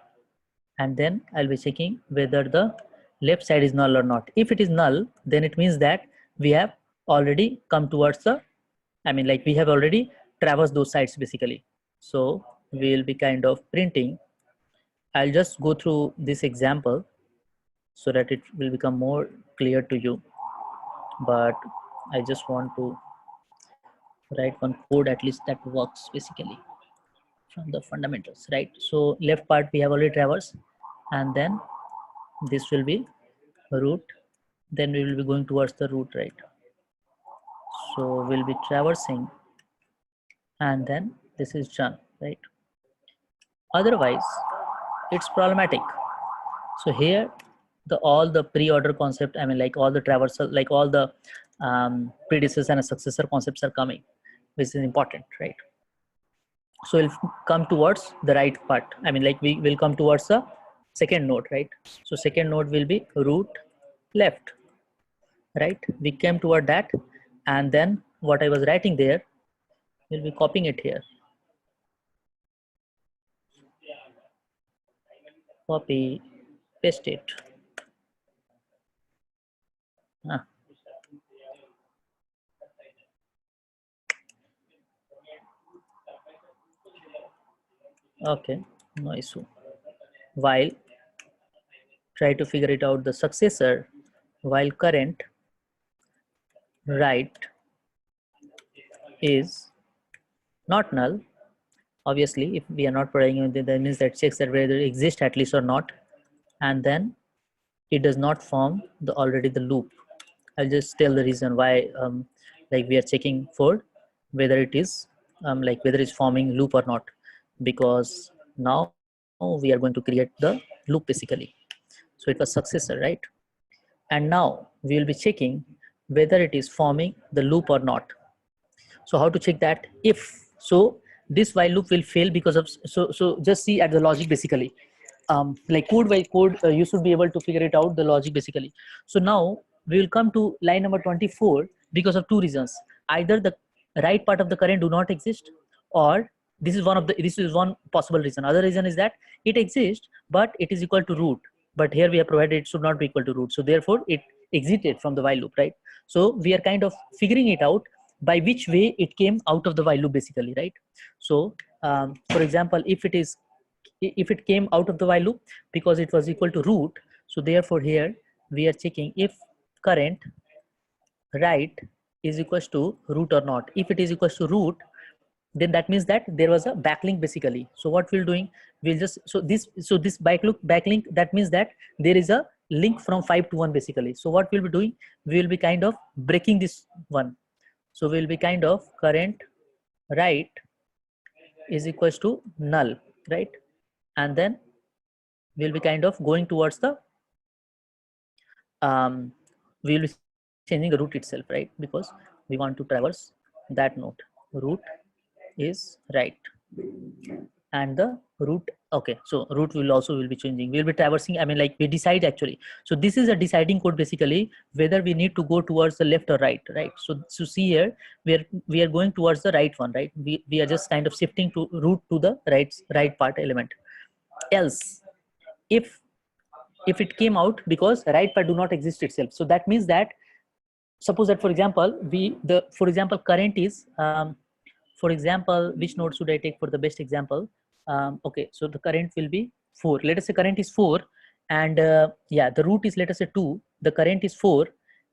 And then I'll be checking whether the left side is null or not. If it is null, then it means that we have already come towards the, I mean like we have already traversed those sides basically. So we'll be kind of printing. I'll just go through this example so that it will become more clear to you. But I just want to write one code at least that works basically from the fundamentals, right? So left part we have already traversed, and then this will be root, then we will be going towards the root, right? So we'll be traversing and then this is done, right? Otherwise it's problematic. So here the all the pre-order concept, I mean like all the traversal, like all the predecessor and successor concepts are coming, which is important, right? So we'll come towards the right part, I mean like we will come towards the second node, right? So second node will be root left, right? We came toward that, and then what I was writing there we'll be copying it here, copy, paste it. Ah, okay, no issue. While try to figure it out the successor, while current right is not null. Obviously, if we are not providing it, that means that checks that whether it exists at least or not, and then it does not form the already the loop. I'll just tell the reason why, like we are checking for whether it is like whether it's forming loop or not, because now we are going to create the loop basically. So it was successor, right? And now we will be checking whether it is forming the loop or not. So how to check that? If so, this while loop will fail because of, so just see at the logic basically, like code by code, you should be able to figure it out the logic basically. So now we will come to line number 24 because of two reasons. Either the right part of the current do not exist, or this is one possible reason. Other reason is that it exists but it is equal to root, but here we have provided it should not be equal to root, so therefore it exited from the while loop, right? So we are kind of figuring it out by which way it came out of the while loop basically, right? So for example, if it came out of the while loop because it was equal to root, so therefore here we are checking if current right is equals to root or not. If it is equals to root, then that means that there was a backlink basically. So what we're doing, we'll just, so this backlink, that means that there is a link from 5 to 1 basically. So what we'll be doing, we will be kind of breaking this one. So we'll be kind of current right is equals to null, right? And then we'll be kind of going towards the we'll be changing the root itself, right? Because we want to traverse that node. Root is right, and the root, okay, so root will be changing, we'll be traversing, I mean like we decide actually. So this is a deciding code basically, whether we need to go towards the left or right, right? So see here, we are going towards the right one, right? We are just kind of shifting to root to the right part element. Else, if it came out, because right part do not exist itself, so that means that, suppose that for example for example current is for example, which node should I take for the best example? Okay, so the current will be 4. Let us say current is 4, and yeah, the root is, let us say 2, the current is 4,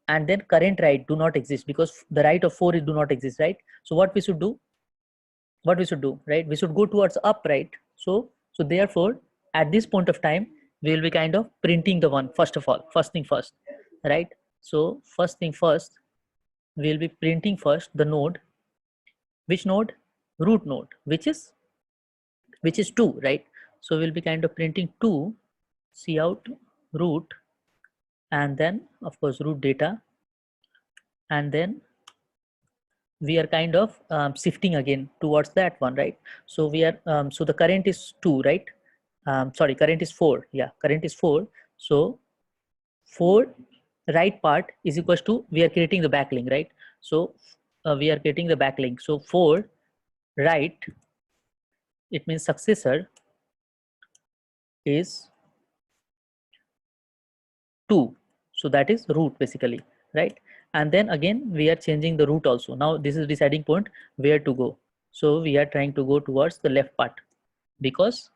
and then current right do not exist, because the right of 4 do not exist, right? So what we should do, right? We should go towards up, right? So therefore, at this point of time, we will be kind of printing the one, first of all, first thing first, right? So first thing first, we will be printing first the node. Which node? Root node, which is 2, right? So we'll be kind of printing 2, cout root, and then of course root data, and then we are kind of shifting again towards that one, right? So we are so the current is 2, right? Sorry, current is 4. Yeah, current is 4. So 4 right part is equals to, we are creating the backlink, right? So we are creating the backlink. So 4 right, it means successor is 2. So that is root basically, right? And then again we are changing the root also. Now this is deciding point where to go. So we are trying to go towards the left part, because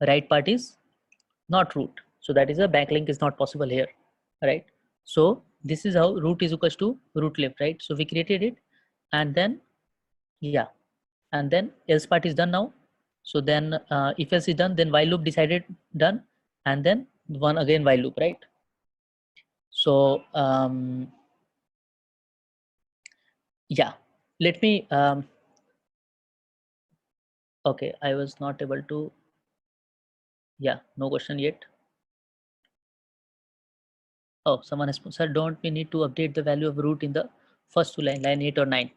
right part is not root, so that is a backlink is not possible here, right? So this is how root is equals to root left, right? So we created it, and then yeah, and then else part is done now. So then if else is done, then while loop decided done, and then one again while loop, right? So yeah, let me okay, I was not able to, yeah, no question yet. Oh, someone has, sir, don't we need to update the value of root in the first two line 8 or 9?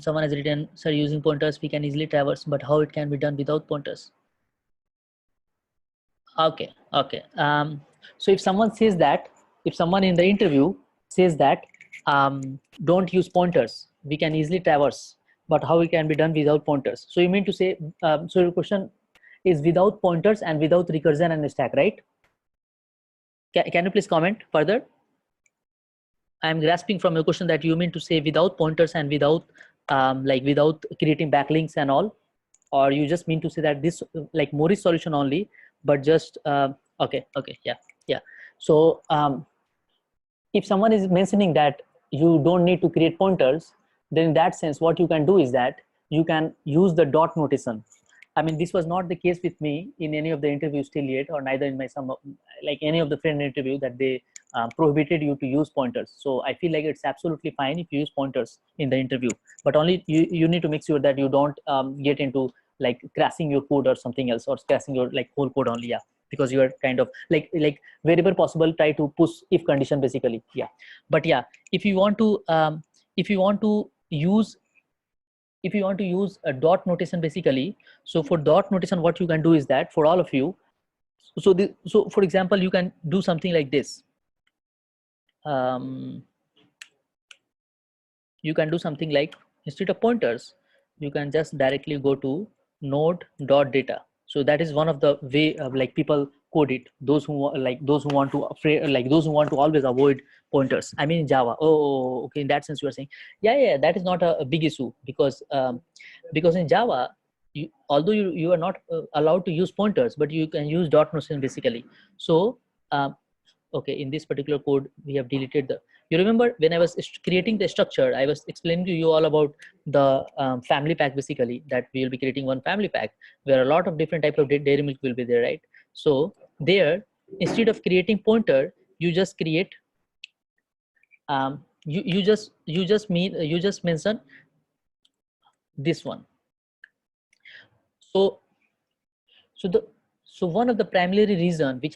Someone has written, sir, using pointers we can easily traverse, but how it can be done without pointers? Okay, okay. So if someone says that, if someone in the interview says that don't use pointers, we can easily traverse, but how it can be done without pointers? So you mean to say, so your question is without pointers and without recursion and stack, right? Can you please comment further? I'm grasping from your question that you mean to say without pointers and without like without creating backlinks and all, or you just mean to say that this like Morris solution only, but just okay, yeah. So if someone is mentioning that you don't need to create pointers, then in that sense what you can do is that you can use the dot notation. I mean, this was not the case with me in any of the interviews till yet, or neither in my like any of the friend interview that they prohibited you to use pointers. So I feel like it's absolutely fine if you use pointers in the interview, but only you need to make sure that you don't get into like crashing your code or something else, or crashing your like whole code only. Yeah, because you are kind of like wherever possible try to push if condition basically. Yeah, but yeah, if you want to use a dot notation basically, so for dot notation what you can do is that for all of you, so for example you can do something like this. You can do something like, instead of pointers you can just directly go to node dot data. So that is one of the way of like people code it, those who those who want to those who want to always avoid pointers, I mean in Java. Oh, okay, in that sense you are saying, yeah, that is not a big issue, because in Java although you are not allowed to use pointers, but you can use dot notation basically. So okay, in this particular code we have deleted the, you remember when I was creating the structure, I was explaining to you all about the family pack basically, that we will be creating one family pack where a lot of different type of dairy milk will be there, right? So there, instead of creating pointer, you just create you just mention this one. So so one of the primary reason which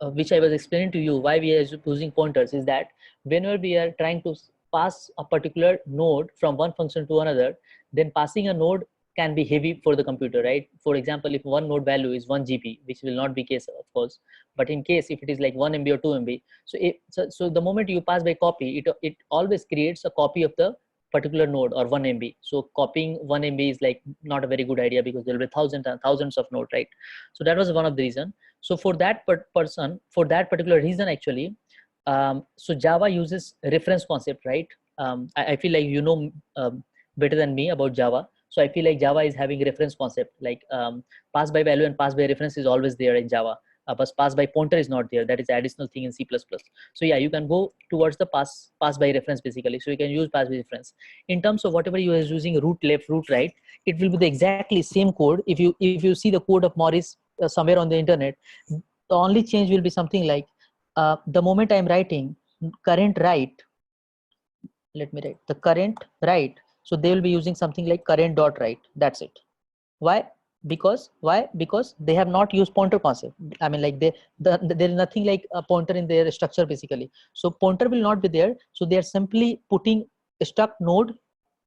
which I was explaining to you, why we are using pointers, is that whenever we are trying to pass a particular node from one function to another, then passing a node can be heavy for the computer, right? For example, if one node value is 1 GB, which will not be case, of course, but in case if it is like 1 MB or 2 MB, so the moment you pass by copy, it always creates a copy of the particular node or 1 MB. So copying 1 MB is like not a very good idea, because there will be thousands and thousands of nodes, right? So that was one of the reason. So for that for that particular reason, actually, so Java uses reference concept, right? I feel like you know better than me about Java. So I feel like Java is having reference concept, like pass by value and pass by reference is always there in Java. But pass by pointer is not there. That is additional thing in C++. So yeah, you can go towards the pass by reference basically. So you can use pass by reference. In terms of whatever you are using, root left, root right, it will be the exactly same code. If you see the code of Morris somewhere on the internet, the only change will be something like the moment I'm writing current write, let me write the current write. So they will be using something like current dot write. That's it. Why? Because they have not used pointer concept. I mean, like there is nothing like a pointer in their structure basically. So pointer will not be there. So they are simply putting a stuck node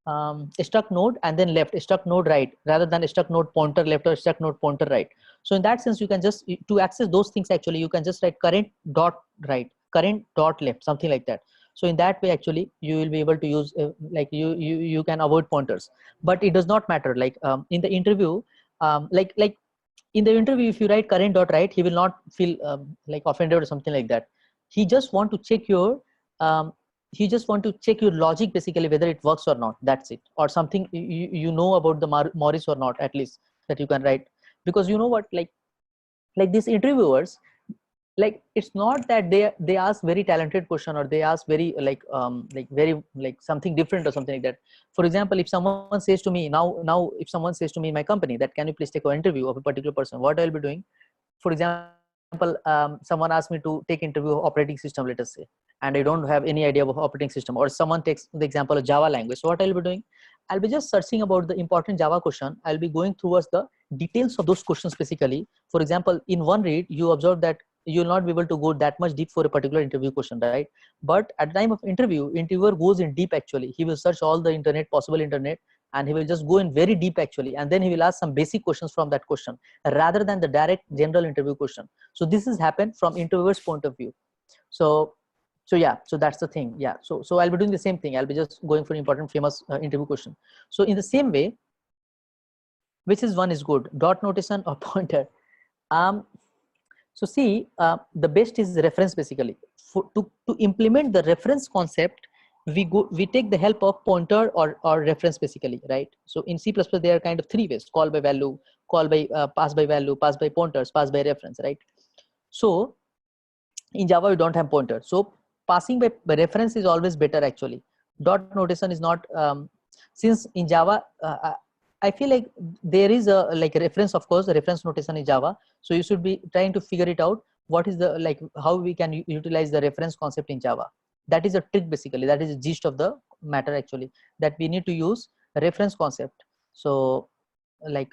and then left, stuck node right, rather than stuck node pointer left or stuck node pointer right. So in that sense, you can just, to access those things, actually you can just write current dot right, current dot left, something like that. So in that way, actually you will be able to use like you can avoid pointers. But it does not matter, like in the interview, like in the interview, if you write current dot right, he will not feel like offended or something like that. He just want to check your logic basically, whether it works or not. That's it. Or something you know about the Morris or not, at least that you can write. Because you know what, like these interviewers, like it's not that they ask very talented question, or they ask very like very like something different or something like that. For example, if someone says to me now if someone says to me in my company that can you please take an interview of a particular person, what I'll be doing, for example, someone asked me to take interview of operating system, let us say, and I don't have any idea of operating system, or someone takes the example of Java language. So what I'll be doing, I'll be just searching about the important Java question. I'll be going towards the details of those questions basically. For example, in one read, you observe that you will not be able to go that much deep for a particular interview question, right? But at the time of interviewer goes in deep actually. He will search all the possible internet, and he will just go in very deep actually, and then he will ask some basic questions from that question rather than the direct general interview question. So this has happened from interviewer's point of view. So yeah, so that's the thing. Yeah, so I'll be doing the same thing. I'll be just going for important famous interview question. So in the same way, which is one is good, dot notation or pointer? So see, the best is reference basically. To implement the reference concept, we take the help of pointer or reference basically, right? So in C++, there are kind of three ways: call by value, call by pass by value, pass by pointers, pass by reference, right? So in Java, we don't have pointer. So passing by reference is always better actually. Dot notation is not, since in Java, I feel like there is a like a reference, of course, the reference notation in Java. So you should be trying to figure it out. What is the, like, how we can utilize the reference concept in Java. That is a trick basically. That is the gist of the matter actually, that we need to use a reference concept. So like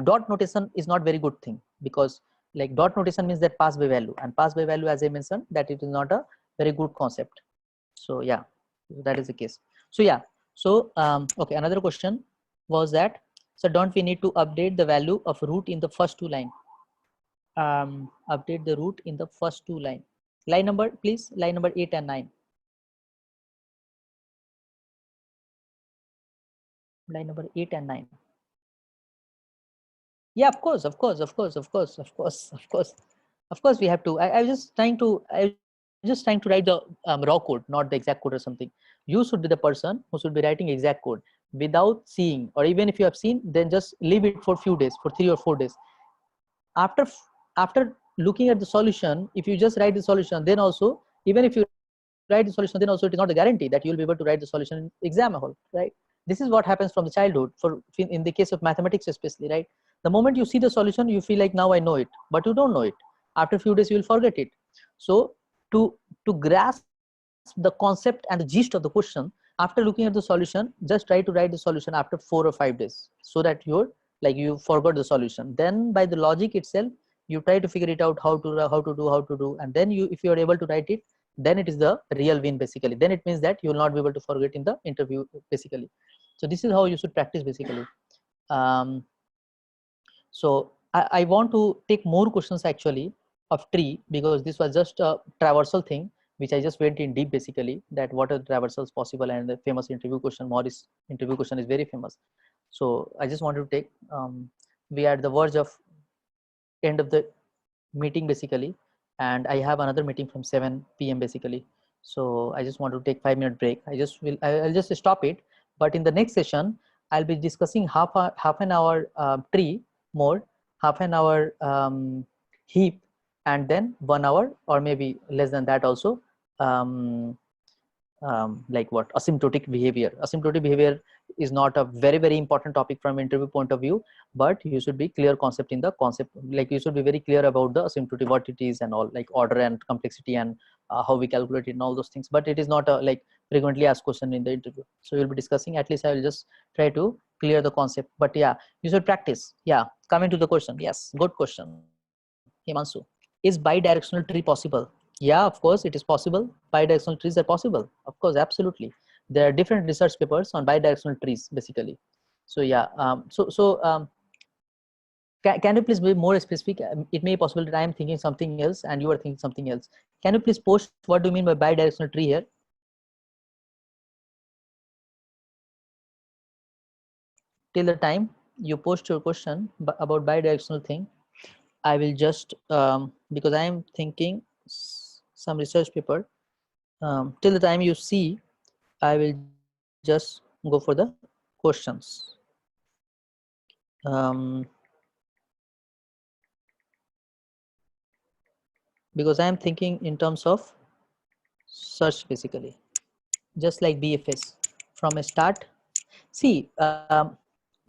dot notation is not very good thing, because like dot notation means that pass by value, and pass by value, as I mentioned, that it is not a very good concept. So yeah, that is the case. So yeah, so okay, another question was that, so don't we need to update the value of root in the first two line? Update the root in the first two line. Line number, please, line number 8 and 9. Line number 8 and 9. Yeah, of course, we have to. I was just trying to write the raw code, not the exact code or something. You should be the person who should be writing exact code without seeing, or even if you have seen, then just leave it for a few days, for 3 or 4 days. After looking at the solution, if you just write the solution, then also, even if you write the solution, then also it is not a guarantee that you will be able to write the solution in exam hall, right? This is what happens from the childhood, in the case of mathematics especially, right? The moment you see the solution, you feel like now I know it, but you don't know it. After a few days, you will forget it. So to grasp the concept and the gist of the question, after looking at the solution, just try to write the solution after 4 or 5 days, so that you forgot the solution. Then by the logic itself, you try to figure it out how to do, and then if you are able to write it, then it is the real win basically. Then it means that you will not be able to forget in the interview basically. So this is how you should practice basically. So I want to take more questions actually of tree, because this was just a traversal thing which I just went in deep basically, that what are traversals possible, and the famous interview question, Morris interview question is very famous. So I just wanted to take, we are at the verge of end of the meeting basically, and I have another meeting from 7 p.m. basically. So I just want to take 5-minute break. I'll just stop it. But in the next session, I'll be discussing half an hour tree mode, half an hour heap, and then 1 hour or maybe less than that also, like what, asymptotic behavior. Asymptotic behavior is not a very important topic from interview point of view, but you should be clear concept in the concept, like you should be very clear about the asymptotic, what it is and all, like order and complexity and how we calculate it and all those things. But it is not a like frequently asked question in the interview. So we'll be discussing, at least I will just try to clear the concept. But yeah, you should practice. Yeah, coming to the question. Yes, good question, Himanshu. Is bidirectional tree possible? Yeah, of course it is possible. Bidirectional trees are possible, of course, absolutely. There are different research papers on bidirectional trees basically. So yeah, can you please be more specific? It may be possible that I am thinking something else and you are thinking something else. Can you please post what do you mean by bidirectional tree here? Till the time you post your question about bidirectional thing, I will just because I am thinking some research paper. Till the time you see, I will just go for the questions. Because I am thinking in terms of search basically, just like BFS from a start. See,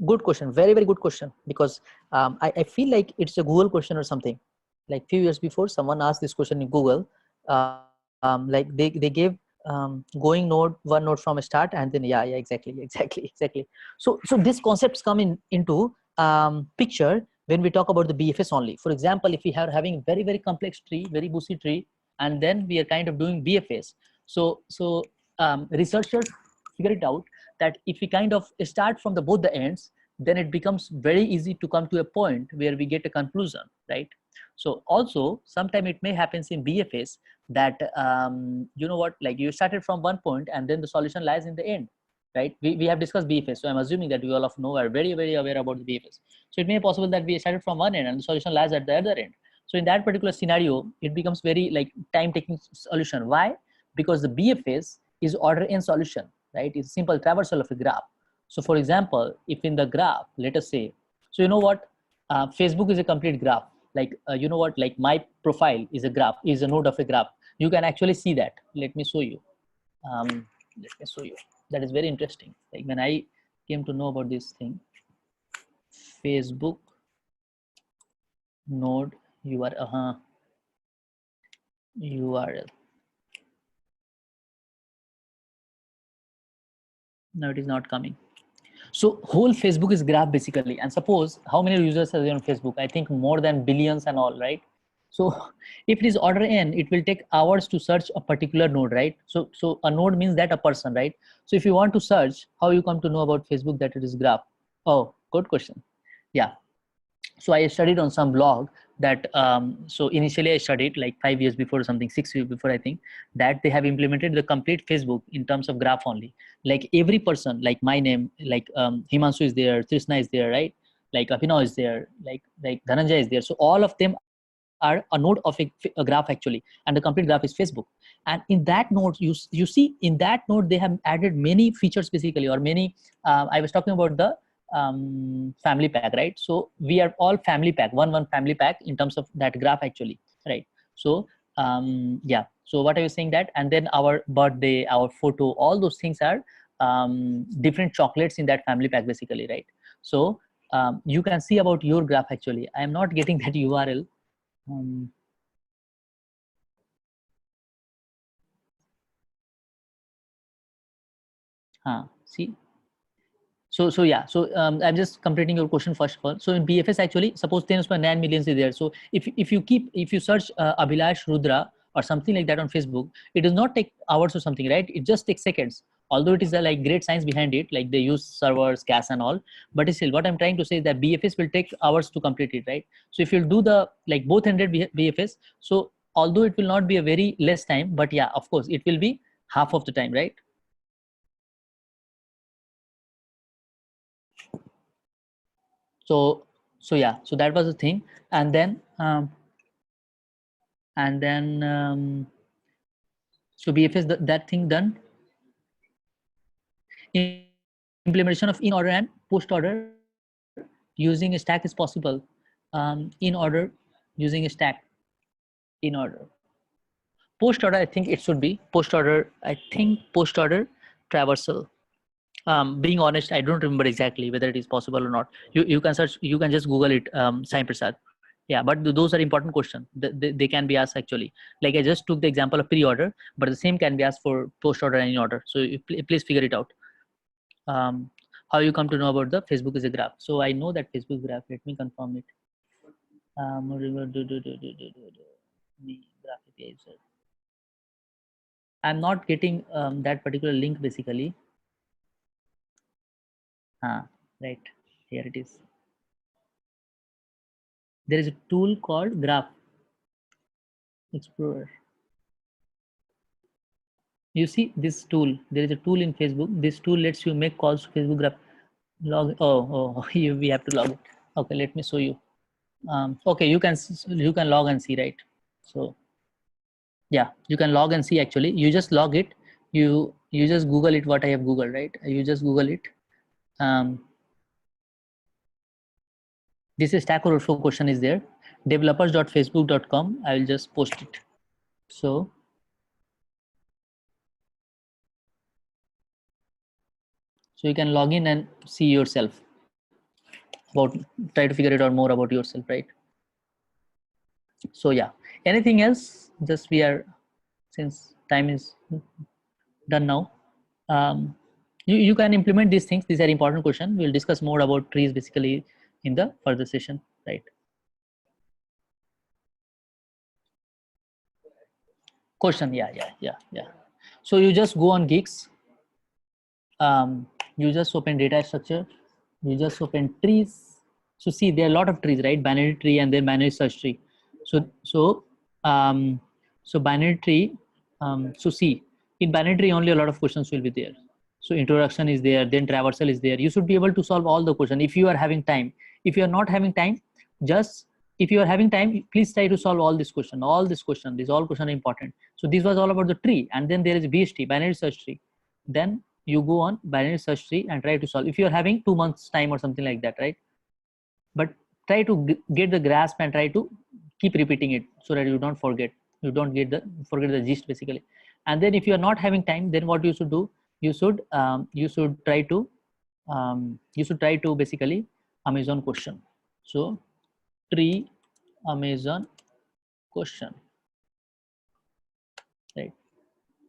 good question, very good question, because I feel like it's a Google question or something. Like few years before, someone asked this question in Google, like they gave going node, one node from a start, and then yeah exactly. So these concepts come into picture when we talk about the BFS only. For example, if we are having very complex tree, very busy tree, and then we are kind of doing BFS. So researchers figure it out that if we kind of start from both the ends, then it becomes very easy to come to a point where we get a conclusion, right? So also sometime it may happens in BFS that you know what, like you started from one point and then the solution lies in the end, right? We have discussed BFS, so I'm assuming that we all of know are very aware about the BFS. So it may be possible that we started from one end and the solution lies at the other end. So in that particular scenario, it becomes very like time-taking solution. Why? Because the BFS is order n solution, right? It's simple traversal of a graph. So for example, if in the graph, let us say, so you know what, Facebook is a complete graph. Like you know what, like my profile is a graph, is a node of a graph. You can actually see that. Let me show you. That is very interesting. Like when I came to know about this thing, Facebook node URL, URL. No, it is not coming. So whole Facebook is graph basically. And suppose how many users are there on Facebook? I think more than billions and all, right? So if it is order n, it will take hours to search a particular node, right? So a node means that a person, right? So if you want to search, how you come to know about Facebook that it is graph? Oh, good question. Yeah. So I studied on some blog that so initially I studied like 5 years before or something, 6 years before, I think, that they have implemented the complete Facebook in terms of graph only. Like every person, like my name, like Himanshu is there, Trishna is there, right? Like Abhinav is there, like Dhananjay is there. So all of them are a node of a graph actually, and the complete graph is Facebook. And in that node, you see in that node they have added many features basically, or many. I was talking about the family pack, right? So we are all family pack, one family pack in terms of that graph actually, right? So yeah. So what are you saying that? And then our birthday, our photo, all those things are different chocolates in that family pack basically, right? So you can see about your graph actually. I am not getting that URL. See, So yeah, so I'm just completing your question first of all. So in BFS actually, suppose 10 millions is there. So if you search Abhilash Rudra or something like that on Facebook, it does not take hours or something, right? It just takes seconds. Although it is a like great science behind it, like they use servers, gas and all, but still what I'm trying to say is that BFS will take hours to complete it, right? So if you'll do the like both handed BFS, so although it will not be a very less time, but yeah, of course it will be half of the time, right? So yeah, so that was the thing. And then so BFS that thing done. Implementation of in order and post order using a stack is possible. In order using a stack, in order post order, I think it should be post order. I think post order traversal. Being honest, I don't remember exactly whether it is possible or not. You can search, you can just Google it, Sai Prasad. Yeah, but those are important questions. They can be asked actually. Like I just took the example of pre-order, but the same can be asked for post-order and in-order. So please figure it out. How you come to know about the Facebook is a graph? So I know that Facebook graph. Let me confirm it. Graph API user. I'm not getting that particular link basically. Right, here it is. There is a tool called Graph Explorer. You see this tool, there is a tool in Facebook. This tool lets you make calls to Facebook Graph. We have to log it. Okay, let me show you. Okay, you can log and see, right? So yeah, you can log and see actually. You just log it. You just Google it, what I have Googled, right? You just Google it. This is Stack Overflow question is there. Developers.facebook.com. I will just post it. So you can log in and see yourself about, try to figure it out more about yourself, right? So yeah, anything else? Just we are, since time is done now. You can implement these things. These are important questions. We'll discuss more about trees basically in the further session, right? Question, yeah. So you just go on Geeks. You just open data structure. You just open trees. So see, there are a lot of trees, right? Binary tree and then binary search tree. So binary tree. So see, in binary tree only a lot of questions will be there. So introduction is there, then traversal is there. You should be able to solve all the questions if you are having time. If you are not having time, just if you are having time, please try to solve all this question. All this question, these all questions are important. So this was all about the tree, and then there is BST, binary search tree. Then you go on binary search tree and try to solve. If you are having 2 months time or something like that, right? But try to get the grasp and try to keep repeating it so that you don't forget. You don't forget the gist basically. And then if you are not having time, then what you should do? You should try to basically Amazon question. So tree Amazon question, right?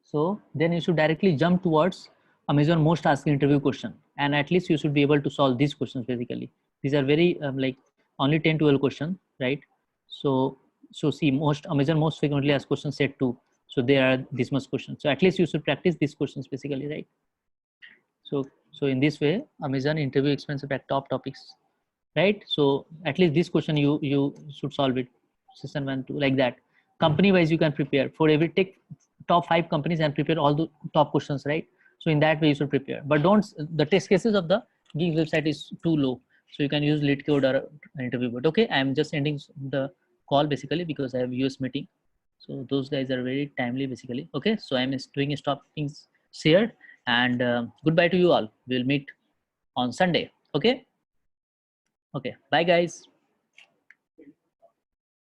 So then you should directly jump towards Amazon most asked interview question, and at least you should be able to solve these questions basically. These are very like only 10-12 questions, right? So see, most Amazon most frequently asked questions set 2. So there are this much questions. So at least you should practice these questions basically, right? So in this way, Amazon interview expensive at top topics, right? So at least this question you should solve it. Session 1, 2, like that. Company wise, you can prepare for every take top 5 companies and prepare all the top questions, right? So in that way, you should prepare. But don't, the test cases of the Geek website is too low. So you can use LeetCode or interview. But okay, I'm just ending the call basically because I have US meeting. So those guys are very timely basically. Okay, so I'm doing a stop things shared, and goodbye to you all. We'll meet on Sunday. Okay. Okay. Bye guys.